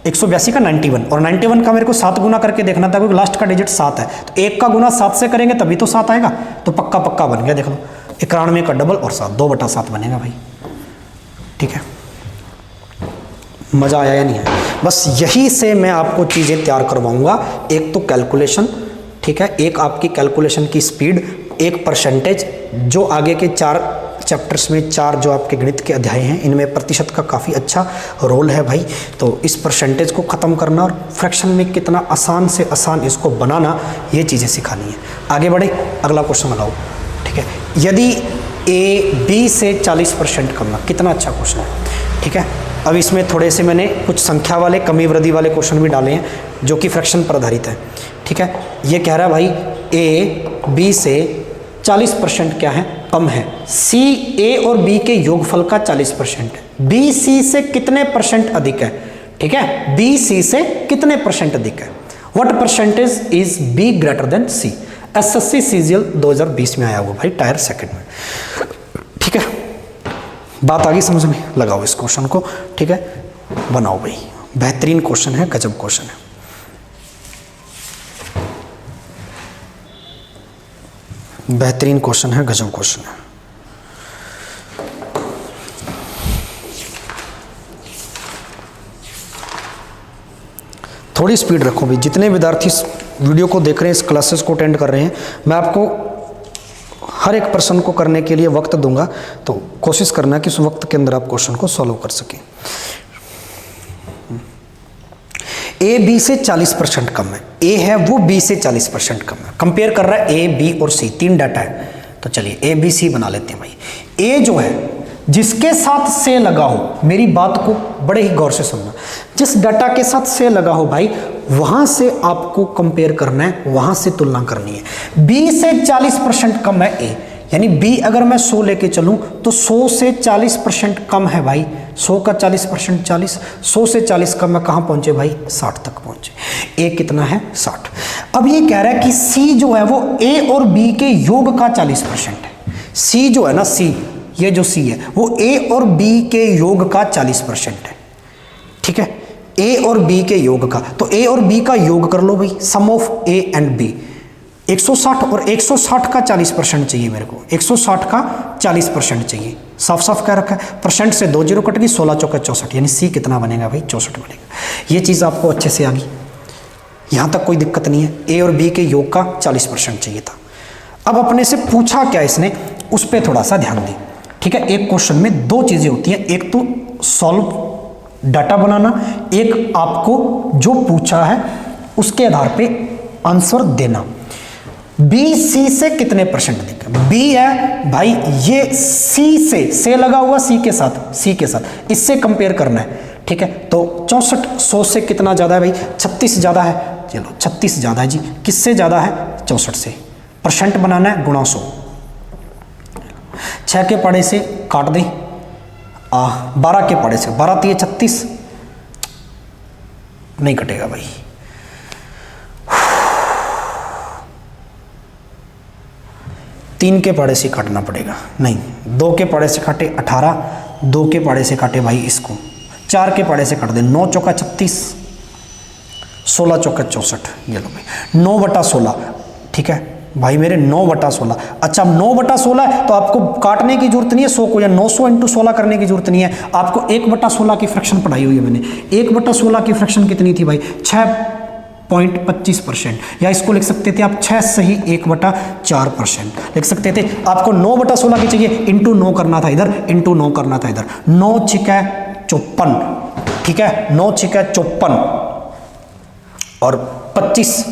182 का 91, और 91 का मेरे को 7 गुना करके देखना था क्योंकि लास्ट का डिजिट 7 है। तो 1 का गुना 7 से करेंगे तभी तो 7 आएगा। तो पक्का पक्का बन गया, देख लो 91 का डबल और 7, 2/7 बनेगा भाई। ठीक है, मजा आया या नहीं आया? बस यही से मैं आपको चीज़ें तैयार करवाऊंगा। एक तो कैलकुलेशन, ठीक है, एक आपकी कैलकुलेशन की स्पीड, एक परसेंटेज, जो आगे के 4 चैप्टर्स में 4 जो आपके गणित के अध्याय हैं इनमें प्रतिशत का काफ़ी अच्छा रोल है भाई। तो इस परसेंटेज को ख़त्म करना और फ्रैक्शन में कितना आसान से आसान इसको बनाना, ये चीज़ें सिखानी है। आगे बढ़े, अगला क्वेश्चन लगाओ। ठीक है, यदि a b से 40% कम है, कितना अच्छा क्वेश्चन है। ठीक है, अब इसमें थोड़े से मैंने कुछ संख्या वाले, कमी वृद्धि वाले क्वेश्चन भी डाले हैं जो कि फ्रैक्शन पर आधारित है। ठीक है, ये कह रहा है भाई a b से 40% क्या है, कम है। c a और b के योगफल का 40% है। b c से कितने परसेंट अधिक है। ठीक है, b c से कितने परसेंट अधिक है। What percentage is b greater than c। SSC CGL 2020 में आया हुआ भाई, टायर सेकंड में। ठीक है, बात आ गई समझ में, लगाओ इस क्वेश्चन को। ठीक है, बनाओ भाई, बेहतरीन क्वेश्चन है, गजब क्वेश्चन है। बेहतरीन क्वेश्चन है, गजब क्वेश्चन है। थोड़ी स्पीड रखो भाई, जितने विद्यार्थी वीडियो को देख रहे हैं, इस क्लासेस को अटेंड कर रहे हैं, मैं आपको हर एक प्रश्न को करने के लिए वक्त दूंगा, तो कोशिश करना कि उस वक्त के अंदर आप क्वेश्चन को सॉल्व कर सकें। ए बी से 40% कम है, ए है वो बी से 40% कम है। कंपेयर कर रहा है ए बी और सी, 3 डाटा है। तो चलिए ए बी सी बना लेते हैं भाई। ए जो है जिसके साथ से लगा हो, मेरी बात को बड़े ही गौर से सुनना, जिस डाटा के साथ से लगा हो भाई वहां से आपको कंपेयर करना है, वहां से तुलना करनी है। बी से 40% कम है ए, यानी बी अगर मैं 100 लेके चलूं तो 100 से 40% कम है भाई। 100 का 40% 40, 100 से 40 कम है, कहां पहुंचे भाई, 60 तक पहुंचे। ए कितना है, 60। अब ये कह रहा है कि सी जो है वो ए और बी के योग का 40% है। सी जो है ना, सी, ये जो सी है वो ए और बी के योग का 40% है। ठीक है, ए और बी के योग का, तो ए और बी का योग कर लो भाई, सम ऑफ ए एंड बी। 160 और 160 का 40% चाहिए मेरे को, 160 का 40% चाहिए। साफ साफ क्या रखा है, परसेंट से 2 जीरो कट गई, 16 चौका 64, यानी सी कितना बनेगा भाई, 64 बनेगा। ये चीज़ आपको अच्छे से आ गई, यहाँ तक कोई दिक्कत नहीं है। ए और बी के योग का 40% चाहिए था। अब अपने से पूछा क्या इसने, उस पर थोड़ा सा ध्यान दें। ठीक है, एक क्वेश्चन में 2 चीज़ें होती हैं, एक तो सॉल्व डाटा बनाना, एक आपको जो पूछा है उसके आधार पे आंसर देना। बी सी से कितने परसेंट अधिक है, बी है भाई, ये सी से लगा हुआ, सी के साथ इससे कंपेयर करना है। ठीक है, तो 64 100 से कितना ज़्यादा है भाई, 36 ज़्यादा है। चलो 36 ज़्यादा है जी, किससे ज़्यादा है, 64 से। परसेंट बनाना है, गुणा 100, 6 के पड़े से काट दें, 12 के पड़े से, 12 3 36, नहीं कटेगा भाई। 3 के पाड़े से काटना पड़ेगा, नहीं, 2 के पाड़े से काटे 18, 2 के पाड़े से काटे भाई इसको, 4 के पाड़े से काट दे, 9 चौका 36, 16 चौका 64, ये लो भाई 9/16। ठीक है भाई मेरे, 9/16। अच्छा 9/16 है तो आपको काटने की जरूरत नहीं है 100 को, या 900 × 16 करने की जरूरत नहीं है आपको। 1/16 की फ्रैक्शन पढ़ाई हुई है मैंने। 1/16 की फ्रैक्शन कितनी थी भाई, 6.25%, या इसको लिख सकते थे आप 6 सही 1/4% लिख सकते थे। आपको 9/16 की चाहिए, इंटू 9 करना था इधर, इंटू 9 करना था इधर। 9 छिका 54, ठीक है, 9 छिका 54 और 25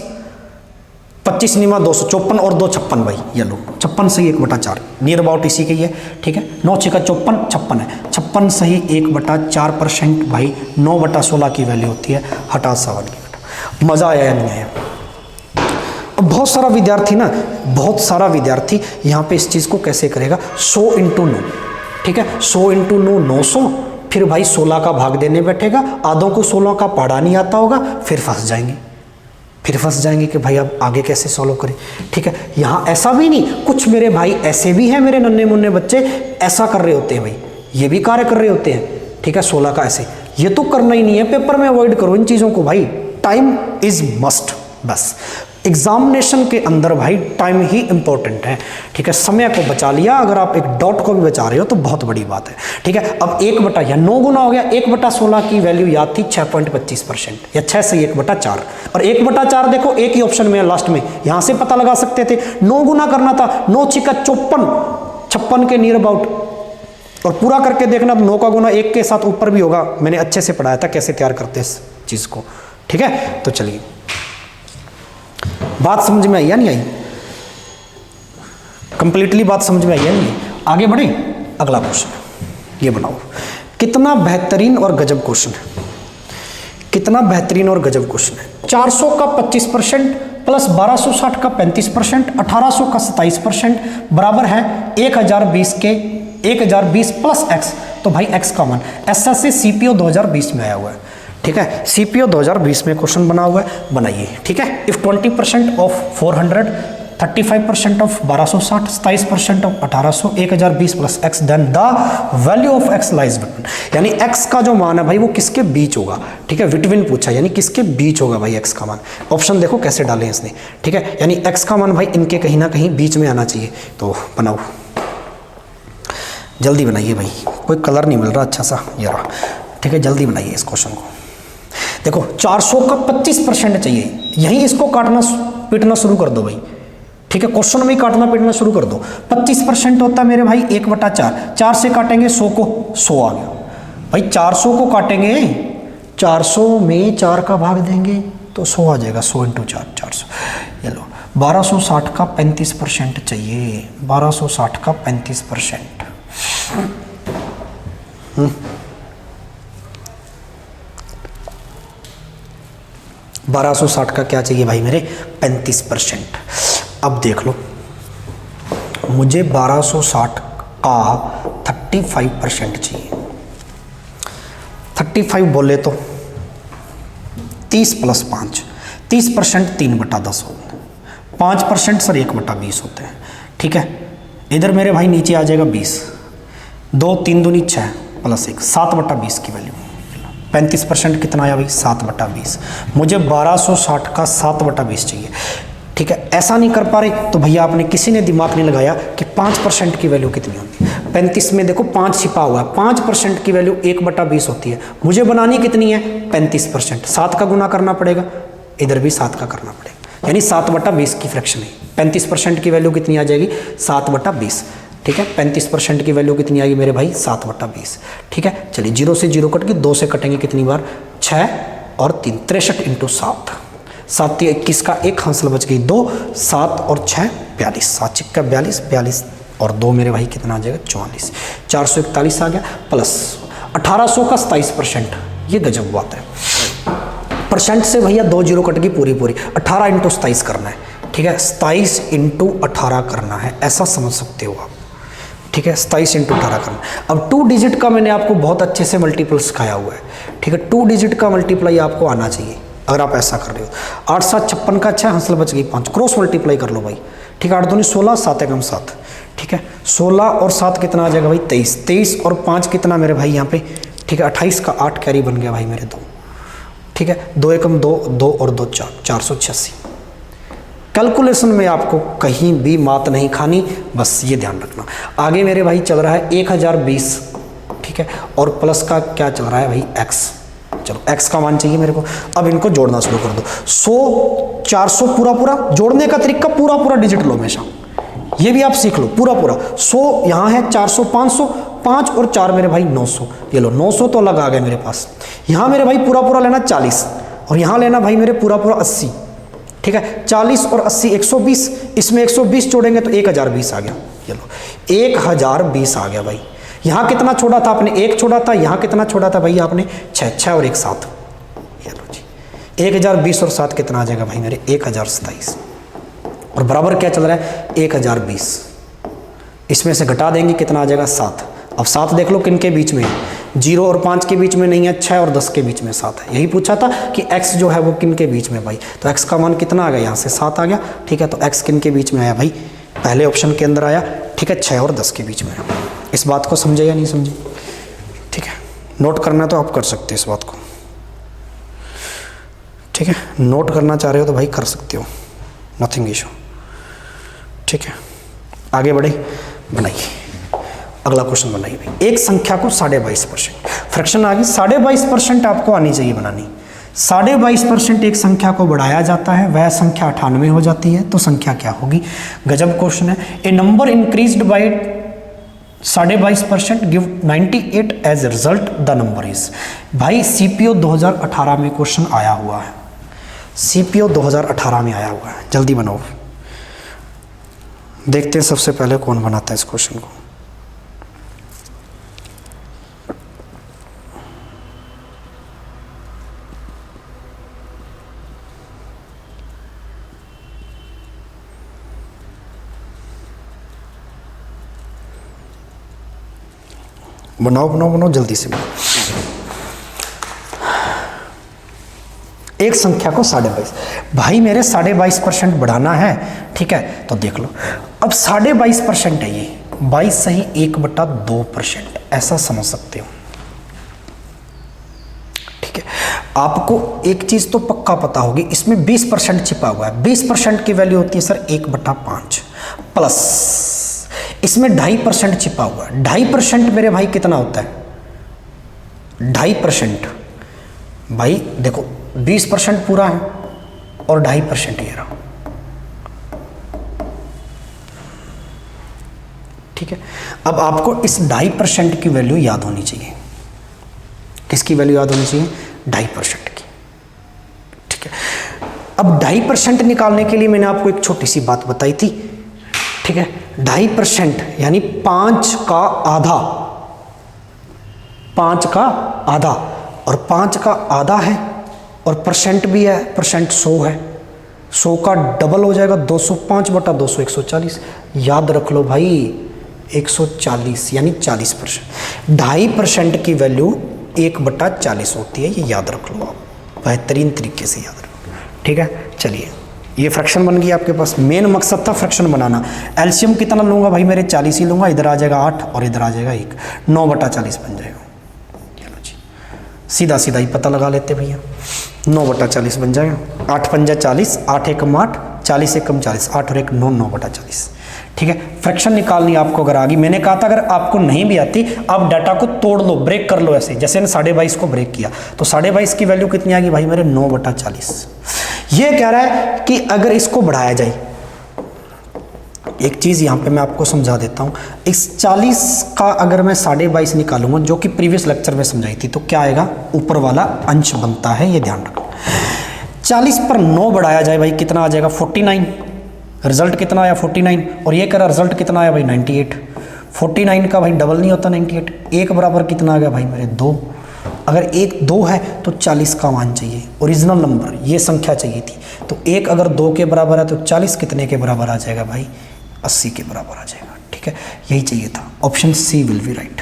निमा 254 और 2 56 भाई, ये लो 56 सही 1/4, नियर अबाउट इसी के ही है। ठीक है, 9 छिका 54, 56 है, 56 सही 1/4% भाई। 9/16 की वैल्यू होती है, हटा 7 की। मजा आया या नहीं आया? अब बहुत सारा विद्यार्थी यहाँ पे इस चीज को कैसे करेगा, 100 × 9, ठीक है। 100 इंटू 9 900, फिर भाई 16 का भाग देने बैठेगा, आधों को 16 का पढ़ा नहीं आता होगा, फिर फंस जाएंगे कि भाई अब आगे कैसे सॉल्व करें। ठीक है, यहाँ ऐसा भी नहीं, कुछ मेरे भाई ऐसे भी हैं, मेरे नन्हे मुन्ने बच्चे ऐसा कर रहे होते हैं भाई, ये भी कार्य कर रहे होते हैं। ठीक है, 16 का ऐसे, ये तो करना ही नहीं है, पेपर में अवॉइड करो इन चीज़ों को भाई। टाइम इज मस्ट, बस एग्जामिनेशन के अंदर भाई टाइम ही इंपॉर्टेंट है। ठीक है, समय को बचा लिया, अगर आप एक डॉट को भी बचा रहे हो तो बहुत बड़ी बात है। ठीक है, अब 1 या 9 गुना हो गया, 1/16 की वैल्यू याद थी 6.25% या 6 से 1/4, और 1/4 देखो एक ही ऑप्शन में है लास्ट में, यहां से पता लगा सकते थे। 9 गुना करना था, 9 छिका 56 के नियर अबाउट, और पूरा करके देखना 9 का गुना 1 के साथ ऊपर भी होगा, मैंने अच्छे से पढ़ाया था कैसे तैयार करते इस चीज को। ठीक है, तो चलिए बात समझ में आई या नहीं आई, कंप्लीटली बात समझ में आई या नहीं। आगे बढ़े, अगला क्वेश्चन ये बनाओ, कितना बेहतरीन और गजब क्वेश्चन है, कितना बेहतरीन और गजब क्वेश्चन है। 400 का 25% प्लस 1260 का 35%, 1800 का 27% बराबर है 1020 के 1020 प्लस x, तो भाई x का मान एसएससी सीपीओ 2020 में आया हुआ है। ठीक है, सीपीओ 2020 में क्वेश्चन बना हुआ है, बनाइए। ठीक है, if 20% of 400, 35% of 1260, 27% of 1800, 1020 plus x, then the value of x lies between, यानी x का जो मान है भाई वो किसके बीच होगा। ठीक है, बिटवीन पूछा, यानी किसके बीच होगा भाई x का मान। ऑप्शन देखो कैसे डाले इसने। ठीक है, यानी x का मान भाई इनके कहीं ना कहीं बीच में आना चाहिए, तो बनाओ, जल्दी बनाइए भाई, कोई कलर नहीं मिल रहा अच्छा सा, ये रहा। ठीक है, जल्दी बनाइए इस क्वेश्चन को। देखो 400 का 25% चाहिए, यहीं इसको काटना पीटना शुरू कर दो भाई। ठीक है, क्वेश्चन में काटना पीटना शुरू कर दो। 25% होता है मेरे भाई 1/4, 4 से काटेंगे 100 को, 100 आ गया भाई। 400 को काटेंगे, 400 में 4 का भाग देंगे तो 100 आ जाएगा, 100 इंटू 4 400। ये लो 1260 का 35% चाहिए, 1260 का 35%। 1260 का क्या चाहिए भाई मेरे, 35%। अब देख लो, मुझे 1260 का 35% चाहिए। 35 बोले तो 30 प्लस 5, 30% 3/10 होते हैं, 5% सर 1/20 होते हैं। ठीक है, इधर मेरे भाई नीचे आ जाएगा 20, 2 3 दूनी 6 प्लस 1, 7/20 की वैल्यू। 35% कितना आया भाई, 7/20। मुझे 1260 का 7/20 चाहिए। ठीक है, ऐसा नहीं कर पा रहे तो भैया आपने किसी ने दिमाग नहीं लगाया कि 5% की वैल्यू कितनी होती है। 35 में देखो 5 छिपा हुआ है, 5% की वैल्यू 1/20 होती है। मुझे बनानी कितनी है, 35%। 7 का गुना करना पड़ेगा, इधर भी 7 का करना पड़ेगा, यानी 7/20 की फ्रैक्शन है। 35% की वैल्यू कितनी आ जाएगी, 7/20। ठीक है, 35% की वैल्यू कितनी आएगी मेरे भाई, 7/20। ठीक है, चलिए 0 से 0 कट के 2 से कटेंगे कितनी बार, 6 और 3, 63 इंटू 7, 7 21 का 1 हंसल बच गई 2, 7 और 6 42, 7 छिक्का 42, 42 और 2 मेरे भाई कितना आ जाएगा, 44, 441 आ गया, प्लस 1800 का 27%। ये गजब बात है, परसेंट से भैया 2 0 कट गई पूरी पूरी, 18 इंटू 27 करना है। ठीक है, 27 इंटू 18 करना है, ऐसा समझ सकते हो आप। ठीक है, 27 इंटू 18 करना। अब 2 डिजिट का मैंने आपको बहुत अच्छे से मल्टीपल सिखाया हुआ है। ठीक है, 2 डिजिट का मल्टीप्लाई आपको आना चाहिए अगर आप ऐसा कर रहे हो। 8 7 56 का 6 हंसल बच गई 5, क्रॉस मल्टीप्लाई कर लो भाई। ठीक है, 8 दूनी 16, 7 एकम 7। ठीक है, 16 और 7 कितना आ जाएगा भाई, 23, 23 और 5 कितना मेरे भाई यहाँ पे। ठीक है, 28 का 8 कैरी बन गया भाई मेरे 2। ठीक है, 2 एकम 2, 2 और 2 4, 486। कैलकुलेशन में आपको कहीं भी मात नहीं खानी, बस ये ध्यान रखना। आगे मेरे भाई चल रहा है 1020। ठीक है, और प्लस का क्या चल रहा है भाई, x। चलो x का मान चाहिए मेरे को। अब इनको जोड़ना शुरू कर दो। 100 400 पूरा पूरा जोड़ने का तरीका, पूरा पूरा डिजिट लो हमेशा, ये भी आप सीख लो पूरा पूरा। 100 यहाँ है, 400 500, 5 और 4 मेरे भाई 900। ये लो 900 तो अलग आ गया मेरे पास। यहाँ मेरे भाई पूरा पूरा लेना 40, और यहाँ लेना भाई मेरे पूरा पूरा 80। ठीक है, 40 और 80 120, इसमें 120 जोड़ेंगे तो 1020 आ गया। ये लो 1020 आ गया भाई। यहाँ कितना छोड़ा था आपने, 1 छोड़ा था। यहाँ कितना छोड़ा था भाई आपने, 6 और 1 7। ये लो जी 1020 और 7 कितना आ जाएगा भाई मेरे, 1027। और बराबर क्या चल रहा है, 1020। इसमें से घटा देंगे कितना आ जाएगा, 7। अब 7 देख लो किन के बीच में है, 0 और 5 के बीच में नहीं है, 6 और 10 के बीच में 7 है। यही पूछा था कि x जो है वो किन के बीच में भाई, तो x का मान कितना आ गया, यहाँ से 7 आ गया। ठीक है, तो x किन के बीच में आया भाई, पहले ऑप्शन के अंदर आया। ठीक है, 6 और 10 के बीच में। इस बात को समझे या नहीं समझे? ठीक है, नोट करना तो आप कर सकते हो इस बात को। ठीक है, नोट करना चाह रहे हो तो भाई कर सकते हो, नथिंग इशू। ठीक है, आगे बढ़े, बनाइए अगला क्वेश्चन बनाइए भाई। एक संख्या को 22.5% फ्रैक्शन आ गई, 22.5% आपको आनी चाहिए बनानी। 22.5% एक संख्या को बढ़ाया जाता है, वह संख्या 98 हो जाती है, तो संख्या क्या होगी? गजब क्वेश्चन है। A number increased by 22% give 98 as a result, the number is. भाई सीपीओ 2018 में क्वेश्चन आया हुआ है, सीपीओ 2018 में आया हुआ है, जल्दी बनाओ। देखते हैं सबसे पहले कौन बनाता है इस क्वेश्चन को। बनाओ बनाओ बनाओ, जल्दी से बनाओ। एक संख्या को 22.5, भाई मेरे 22.5% बढ़ाना है। ठीक है, तो देख लो, अब 22.5% है ये, 22 सही 1/2%, ऐसा समझ सकते हो। ठीक है, आपको एक चीज तो पक्का पता होगी, इसमें 20% छिपा हुआ है। 20% की वैल्यू होती है सर 1/5 प्लस इसमें 2.5% छिपा हुआ है। 2.5% मेरे भाई कितना होता है? 2.5% भाई देखो 20% पूरा है और 2.5% ये रहा। ठीक है, अब आपको इस 2.5% की वैल्यू याद होनी चाहिए। किसकी वैल्यू याद होनी चाहिए? 2.5% की। ठीक है, अब 2.5% निकालने के लिए मैंने आपको एक छोटी सी बात बताई थी। ठीक है, 2.5% यानी 5 का आधा, 5 का आधा, और 5 का आधा है और परसेंट भी है, परसेंट 100 है, 100 का डबल हो जाएगा 205/200 140। याद रख लो भाई 140 यानी 40%। 2.5% की वैल्यू 1/40 होती है, ये याद रख लो आप, बेहतरीन तरीके से याद रखो। ठीक है, चलिए ये फ्रैक्शन बन गई आपके पास। मेन मकसद था फ्रैक्शन बनाना। एलसीएम कितना लूँगा भाई, मेरे 40 ही लूँगा, इधर आ जाएगा 8 और इधर आ जाएगा 1, 9/40 बन जाएगा। चलो जी, सीधा सीधा ही पता लगा लेते भैया, 9/40 बन जाएगा। 8 पंजा 40, 8 एकम 8, 40 एकम 40, 8 और 1 9, 9/40। ठीक है, फ्रैक्शन निकालनी आपको अगर आ गई, मैंने कहा था अगर आपको नहीं भी आती आप डाटा को तोड़ लो, ब्रेक कर लो ऐसे, जैसे ने 22.5 को ब्रेक किया तो 22.5 की वैल्यू कितनी आ गई भाई मेरे 9/40। ये कह रहा है कि अगर इसको बढ़ाया जाए, एक चीज यहां पे मैं आपको समझा देता हूं, इस 40 का अगर मैं 22.5 निकालूंगा, जो कि प्रीवियस लेक्चर में समझाई थी, तो क्या आएगा? ऊपर वाला अंश बनता है, ये ध्यान रखो। 40 पर 9 बढ़ाया जाए भाई कितना आ जाएगा? 49। रिजल्ट कितना आया? 49। और ये कह रहा रिजल्ट कितना आया भाई? 98। 49 का भाई डबल नहीं होता 98। 1 बराबर कितना आ गया भाई मेरे? 2। अगर 1 2 है तो 40 का मान चाहिए, ओरिजिनल नंबर ये संख्या चाहिए थी। तो 1 अगर 2 के बराबर है तो 40 कितने के बराबर आ जाएगा भाई? 80 के बराबर आ जाएगा। ठीक है, यही चाहिए था, option C will be right.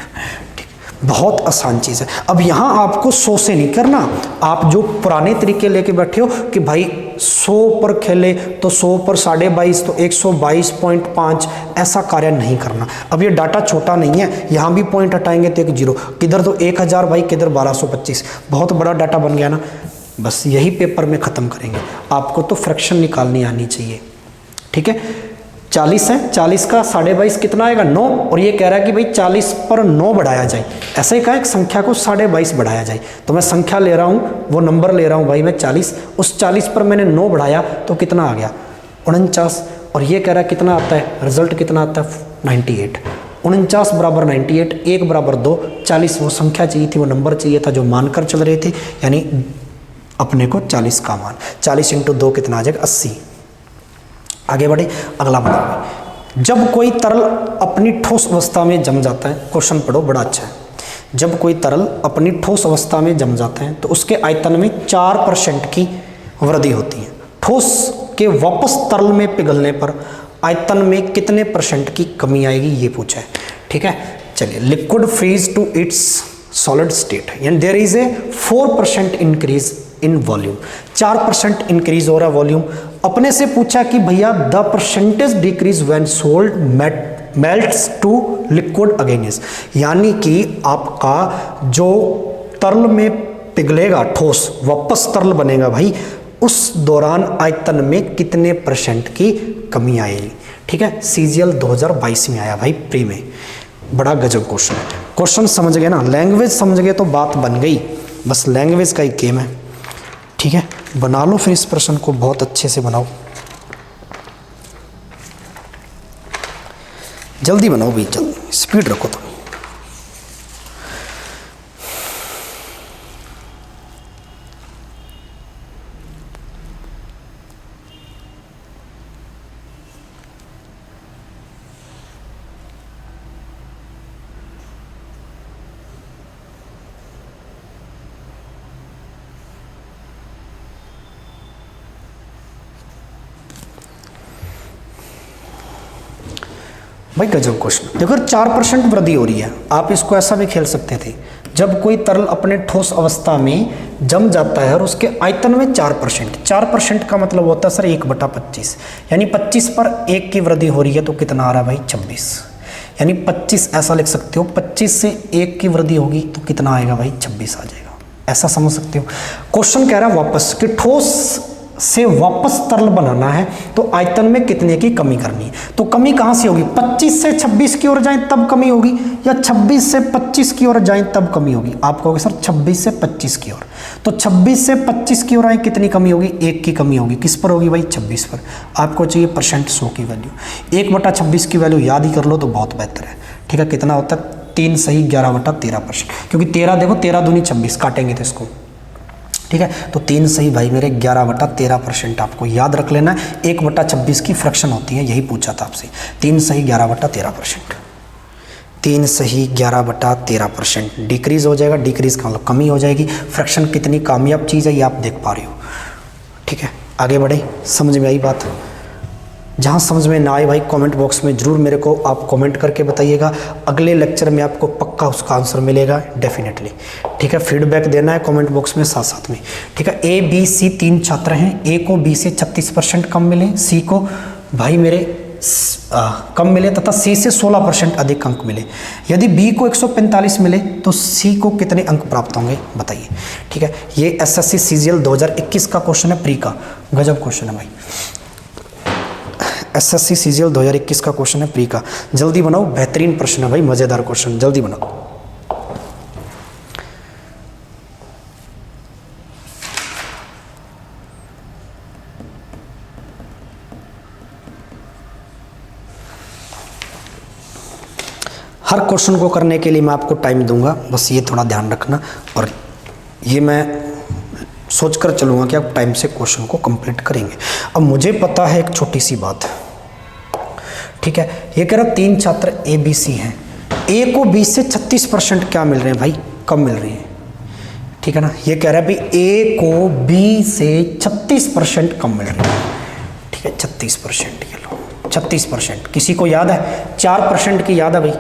ठीक, बहुत आसान चीज़ है। अब यहाँ आपको 100 से नहीं करना, आप जो पुराने तरीके लेके बैठे हो कि भाई 100 पर खेले तो 100 पर 22.5 तो 122.5, ऐसा कार्य नहीं करना। अब ये डाटा छोटा नहीं है, यहाँ भी पॉइंट हटाएंगे तो 1 0, किधर तो 1000 भाई, किधर 1225, बहुत बड़ा डाटा बन गया ना। बस यही पेपर में ख़त्म करेंगे। आपको तो फ्रैक्शन निकालनी आनी चाहिए। ठीक है, 40 है, 40 का 22.5 कितना आएगा? 9। और ये कह रहा है कि भाई 40 पर 9 बढ़ाया जाए, ऐसा ही कहा एक संख्या को 22.5 बढ़ाया जाए। तो मैं संख्या ले रहा हूँ, वो नंबर ले रहा हूँ भाई मैं 40, उस 40 पर मैंने 9 बढ़ाया तो कितना आ गया? 49। और ये कह रहा है कितना आता है? रिजल्ट कितना आता है? 98। 49 बराबर 98, 1 बराबर 2, 40 वो संख्या चाहिए थी, वो नंबर चाहिए था जो मानकर चल रहे थे, यानी अपने को 40 का मान। 40 × 2 कितना आ जाएगा? 80। आगे बढ़े, अगला बनाओ। जब कोई तरल अपनी ठोस अवस्था में जम जाता है, क्वेश्चन पढ़ो बड़ा अच्छा है। जब कोई तरल अपनी ठोस अवस्था में जम जाता है तो उसके आयतन में 4% की वृद्धि होती है। ठोस के वापस तरल में पिघलने पर आयतन में कितने % की कमी आएगी, ये पूछा है। ठीक है, चलिए, liquid freeze to its solid state and there is a 4% increase in volume, 4% increase हो रहा है वॉल्यूम। अपने से पूछा कि भैया the percentage decrease when salt melts to liquid again is, यानी कि आपका जो तरल में पिघलेगा ठोस वापस तरल बनेगा भाई, उस दौरान आयतन में कितने परसेंट की कमी आएगी। ठीक है, सीजीएल 2022 में आया भाई प्री में, बड़ा गजब क्वेश्चन है। क्वेश्चन समझ गए ना, लैंग्वेज समझ गए तो बात बन गई, बस लैंग्वेज का ही गेम है। ठीक है, बना लो फिर इस प्रश्न को, बहुत अच्छे से बनाओ, जल्दी बनाओ भाई, जल्दी स्पीड रखो तुम। भाई गजब क्वेश्चन। देखो 4% वृद्धि हो रही है, आप इसको ऐसा भी खेल सकते थे, जब कोई तरल अपने ठोस अवस्था में जम जाता है और उसके आयतन में 4% का मतलब होता है सर 1/25, यानी 25 पर 1 की वृद्धि हो रही है तो कितना आ रहा है भाई 26, यानी 25 ऐसा लिख सकते हो, 25 से 1 की वृद्धि होगी तो कितना आएगा भाई 26 आ जाएगा, ऐसा समझ सकते हो। क्वेश्चन कह रहा है वापस कि ठोस से वापस तरल बनाना है तो आयतन में कितने की कमी करनी है, तो कमी कहां से होगी, 25 से 26 की ओर जाएं तब कमी होगी, या 26 से 25 की ओर जाएं तब कमी होगी। आप कहोगे सर 26 से 25 की ओर, तो 26 से 25 की ओर आए कितनी कमी होगी, 1 की कमी होगी। किस पर होगी भाई 26 पर। आपको चाहिए परसेंट 100 की वैल्यू, 1/26 की वैल्यू याद ही कर लो तो बहुत बेहतर है। ठीक है, कितना होता है 3 सही 11/13%, क्योंकि 13 देखो 13 दूनी 26 काटेंगे तो इसको। ठीक है, तो 3 सही भाई मेरे 11/13% आपको याद रख लेना है। 1/26 की फ्रैक्शन होती है, यही पूछा था आपसे। 3 सही 11/13%, 3 सही 11/13% डिक्रीज हो जाएगा, डिक्रीज का मतलब कमी हो जाएगी। फ्रैक्शन कितनी कामयाब चीज़ है ये आप देख पा रहे हो। ठीक है, आगे बढ़े, समझ में आई बात। जहाँ समझ में ना आए भाई कमेंट बॉक्स में ज़रूर मेरे को आप कमेंट करके बताइएगा, अगले लेक्चर में आपको पक्का उसका आंसर मिलेगा डेफिनेटली। ठीक है, फीडबैक देना है कमेंट बॉक्स में साथ साथ में। ठीक है, ए बी सी 3 छात्र हैं, ए को बी से 36% कम मिले, सी को भाई मेरे कम मिले तथा सी से 16% अधिक अंक मिले। यदि बी को 145 मिले तो सी को कितने अंक प्राप्त होंगे बताइए। ठीक है, ये एसएससी सीजीएल 2021 का क्वेश्चन है, प्री का, गजब क्वेश्चन है भाई। एसएससी सीजीएल 2021 का क्वेश्चन है, प्री का, जल्दी बनाओ, बेहतरीन प्रश्न है भाई, मजेदार क्वेश्चन, जल्दी बनाओ। हर क्वेश्चन को करने के लिए मैं आपको टाइम दूंगा, बस ये थोड़ा ध्यान रखना, और ये मैं सोचकर चलूंगा कि आप टाइम से क्वेश्चन को कंप्लीट करेंगे। अब मुझे पता है एक छोटी सी बात, ठीक है, ये कह रहा 3 छात्र ए बी सी हैं, ए को बी से 36% क्या मिल रहे हैं भाई, कम मिल रही है। ठीक है ना, ये कह रहा है भाई ए को बी से 36% कम मिल रही है। ठीक है, 36%, ये लो 36%। किसी को याद है 4% की याद है भाई,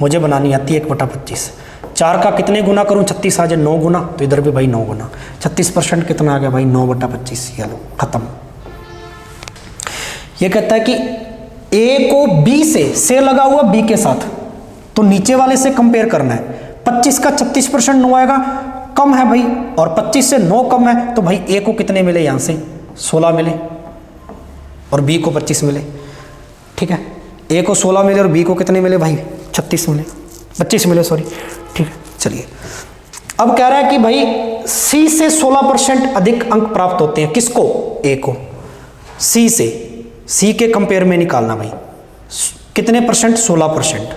मुझे बनानी आती है 1/25। 4 का कितने गुना करूं, 36 आ जाए 9 गुना, तो इधर भी भाई 9 गुना। 36% कितना आ गया भाई 9/25, ये लो खत्म। ये कहता है कि ए को बी से लगा हुआ बी के साथ, तो नीचे वाले से कंपेयर करना है। 25 का 36% 9 आएगा, कम है भाई, और 25 से 9 कम है, तो भाई ए को कितने मिले, यहां से 16 मिले और बी को 25 मिले। ठीक है, ए को 16 मिले और बी को कितने मिले भाई 36 मिले, 25 मिले सॉरी। ठीक है, चलिए अब कह रहा है कि भाई सी से 16% अधिक अंक प्राप्त होते हैं, किसको, ए को, सी से, सी के कंपेयर में निकालना भाई, कितने परसेंट, 16%।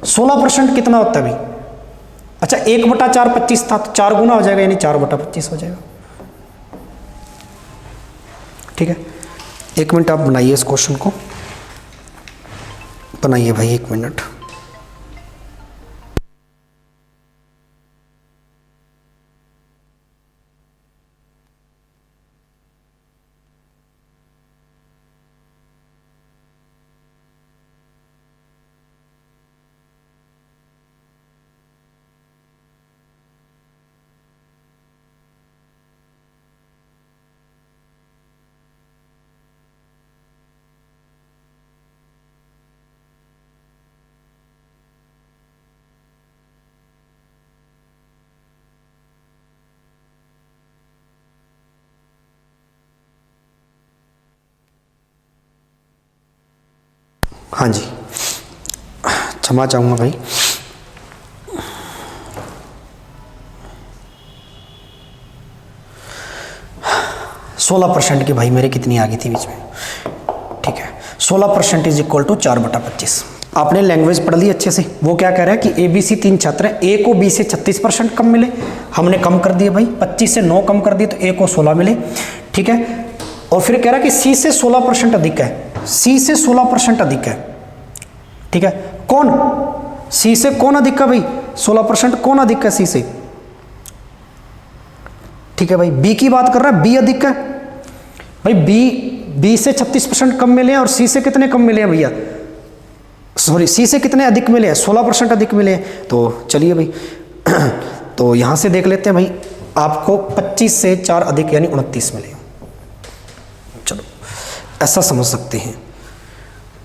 16% कितना होता है भाई, अच्छा 1/4 25 था, तो 4 गुना हो जाएगा, यानी 4/25 हो जाएगा। ठीक है, 1 मिनट आप बनाइए इस क्वेश्चन को, बनाइए भाई 1 मिनट। हाँ जी, क्षमा चाहूँगा भाई। सोलह परसेंट की भाई मेरे कितनी आ गई थी बीच में, ठीक है। 16% इज इक्वल टू 4/25। आपने लैंग्वेज पढ़ ली अच्छे से। वो क्या कह रहा है कि ABC 3 छात्र हैं, A को B से 36% कम मिले, हमने कम कर दिए भाई, 25 से 9 कम कर दिए तो A को 16 मिले, ठीक है। और फिर कह रहा है कि C से 16% अधिक है, C से 16% अधिक है, ठीक है। कौन C से कौन अधिक है भाई? 16% कौन अधिक है C से? ठीक है भाई, B की बात कर रहा है, B अधिक है भाई। B से 36% कम मिले हैं और C से कितने कम मिले हैं भैया? सॉरी, C से कितने अधिक मिले हैं? 16% अधिक मिले हैं। तो चलिए भाई तो यहां से देख लेते हैं भाई, आपको 25 से 4 अधिक यानी 29 मिले। चलो ऐसा समझ सकते हैं,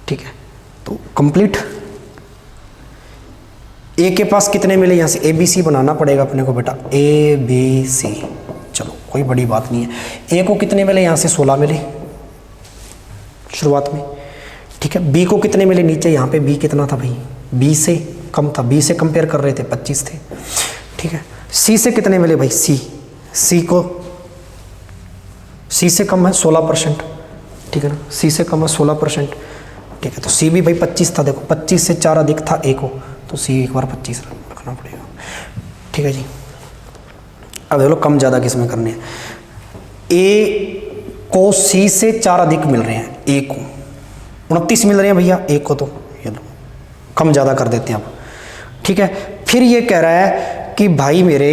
ठीक है। तो कंप्लीट। A के पास कितने मिले? यहां से ABC बनाना पड़ेगा अपने को बेटा, ABC। चलो कोई बड़ी बात नहीं है। A को कितने मिले? यहां से 16 मिले शुरुआत में, ठीक है। B को कितने मिले? नीचे यहाँ पे B कितना था भाई? B से कम था, B से कंपेयर कर रहे थे, 25 थे, ठीक है। C से कितने मिले भाई? C से कम है 16%, ठीक है ना। C से कम है 16%, ठीक है। तो C भी भाई 25 था, देखो 25 से 4 अधिक था A को, तो C एक बार 25 रखना पड़ेगा, ठीक है जी। अब देख लो कम ज़्यादा किस में करने हैं। A को C से 4 अधिक मिल रहे हैं, A को 29 मिल रहे हैं भैया, A को तो ये लो कम ज़्यादा कर देते हैं अब, ठीक है। फिर ये कह रहा है कि भाई मेरे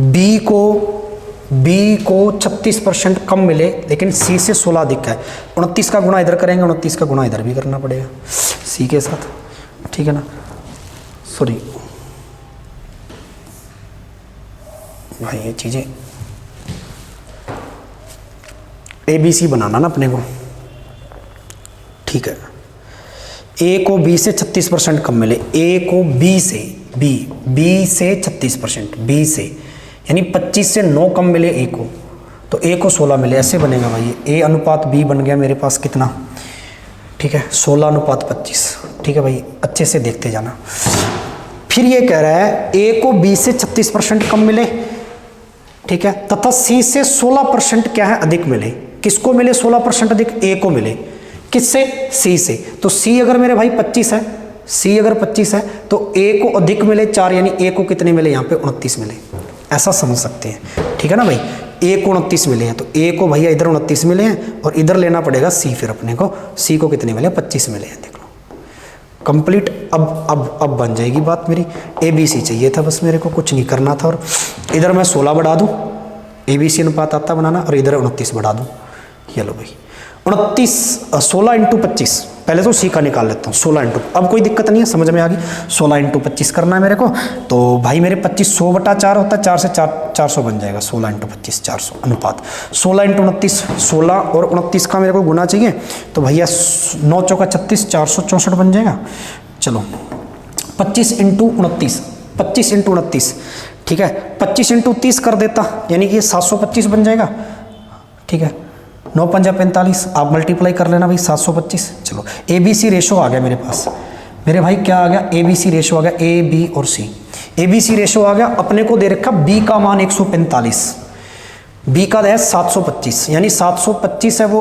B को 36% कम मिले लेकिन C से 16 अधिक है। 29 का गुणा इधर करेंगे, 29 का गुणा इधर भी करना पड़ेगा C के साथ, ठीक है ना। सॉरी भाई, ये चीज़ें ABC बनाना ना अपने को, ठीक है। A को B से 36% कम मिले, A को B से 36%, B से यानी 25 से 9 कम मिले A को, तो A को 16 मिले। ऐसे बनेगा भाई, A अनुपात B बन गया मेरे पास कितना, ठीक है, 16:25, ठीक है भाई। अच्छे से देखते जाना। फिर ये कह रहा है A को B से 36% कम मिले, ठीक है, तथा C से 16% क्या है? अधिक मिले। किसको मिले 16% अधिक? A को मिले। किससे? C से। तो C अगर मेरे भाई 25 है, C अगर 25 है तो A को अधिक मिले 4, यानी A को कितने मिले? यहाँ पे 29 मिले। ऐसा समझ सकते हैं, ठीक है ना भाई। A को 29 मिले हैं तो A को भैया इधर 29 मिले हैं और इधर लेना पड़ेगा C। फिर अपने को C को कितने मिले? 25 मिले हैं, देख लो कंप्लीट। अब बन जाएगी बात मेरी। ABC चाहिए था बस मेरे को, कुछ नहीं करना था। और इधर मैं 16 बढ़ा दूँ, ABC अनुपात आता बनाना, और इधर 29 बढ़ा दूँ। ये लो भाई 16 × 25, पहले तो C का निकाल लेता हूँ। 16 × अब कोई दिक्कत नहीं है, समझ में आ गई। 16 × 25 करना है मेरे को, तो भाई मेरे 25 100/4 होता है, 4 से 400 बन जाएगा। 16 × 25 400 अनुपात 16 × 29, 16 और 29 का मेरे को गुना चाहिए, तो भैया 9 × 36 464 बन जाएगा। चलो 25 × 29, 25 × 29, ठीक है। 25 × 30 कर देता, यानी कि 725 बन जाएगा, ठीक है। 9 × 5 = 45, आप मल्टीप्लाई कर लेना भाई, 725। चलो ABC रेशो आ गया मेरे पास, मेरे भाई क्या आ गया? ABC रेशो आ गया, A B और C। ABC रेशो आ गया, अपने को दे रखा B का मान 145, B का है 725, यानी 725 है वो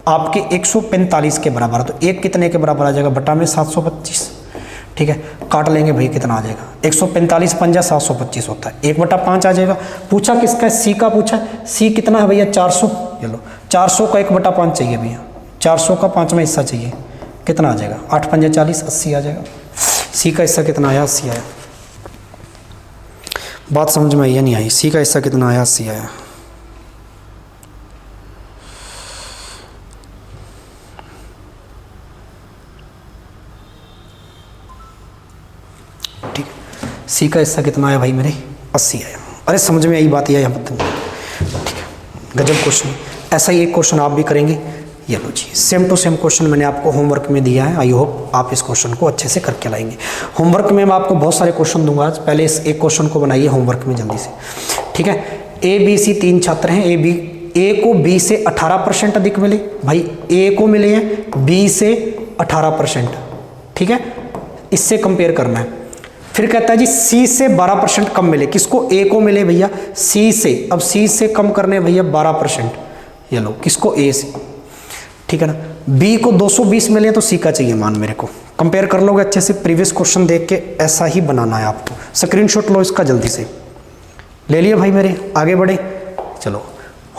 आपके 145 के बराबर। तो एक कितने के बराबर आ जाएगा? बटा में 725, ठीक है। काट लेंगे भाई, कितना आ जाएगा? 145 × 5 = 725 होता है, 1/5 आ जाएगा। पूछा किसका है? C का पूछा है। C कितना है भैया? 400। चलो 400 का 1/5 चाहिए भैया, 400 का 5वां हिस्सा चाहिए, कितना आ जाएगा? 8 × 5 = 40, 80 आ जाएगा। C का हिस्सा कितना आया? 80 आया। बात समझ में आई या नहीं आई? C का हिस्सा कितना आया? 80 आया। ठीक है, C का हिस्सा कितना आया भाई मेरे? 80 आया। अरे समझ में आई बात? यहाँ पर ठीक है, गजब क्वेश्चन। ऐसा ही एक क्वेश्चन आप भी करेंगे। ये लो जी, सेम टू सेम क्वेश्चन मैंने आपको होमवर्क में दिया है। आई होप आप इस क्वेश्चन को अच्छे से करके लाएंगे। होमवर्क में मैं आपको बहुत सारे क्वेश्चन दूंगा आज, पहले इस एक क्वेश्चन को बनाइए होमवर्क में जल्दी से, ठीक है। ABC 3 छात्र हैं। A को B से 18% अधिक मिले, भाई A को मिले हैं B से 18%, ठीक है, इससे कंपेयर करना है। फिर कहता है जी सी से 12% कम मिले, किसको, ए को मिले भैया सी से, अब सी से कम करने भैया 12%, ये लो किसको, ए से, ठीक है ना। बी को 220 मिले तो सी का चाहिए मान मेरे को, कंपेयर कर लोगे अच्छे से, प्रीवियस क्वेश्चन देख के ऐसा ही बनाना है आपको। स्क्रीनशॉट लो इसका जल्दी से, ले लिए भाई मेरे, आगे बढ़े। चलो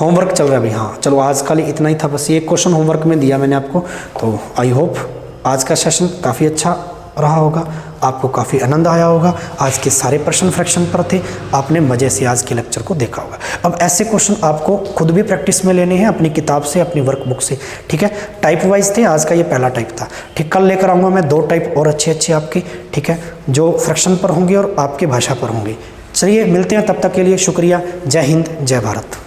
होमवर्क चल रहा है भाई, हाँ चलो आज का लिए इतना ही था, बस ये क्वेश्चन होमवर्क में दिया मैंने आपको। तो आई होप आज का सेशन काफ़ी अच्छा रहा होगा, आपको काफ़ी आनंद आया होगा। आज के सारे प्रश्न फ्रैक्शन पर थे, आपने मज़े से आज के लेक्चर को देखा होगा। अब ऐसे क्वेश्चन आपको खुद भी प्रैक्टिस में लेने हैं अपनी किताब से, अपनी वर्कबुक से, ठीक है। टाइप वाइज थे, आज का ये पहला टाइप था, ठीक। कल लेकर आऊँगा मैं 2 टाइप और अच्छे आपके, ठीक है, जो फ्रैक्शन पर होंगे और आपके भाषा पर होंगे। चलिए मिलते हैं, तब तक के लिए शुक्रिया। जय हिंद, जय भारत।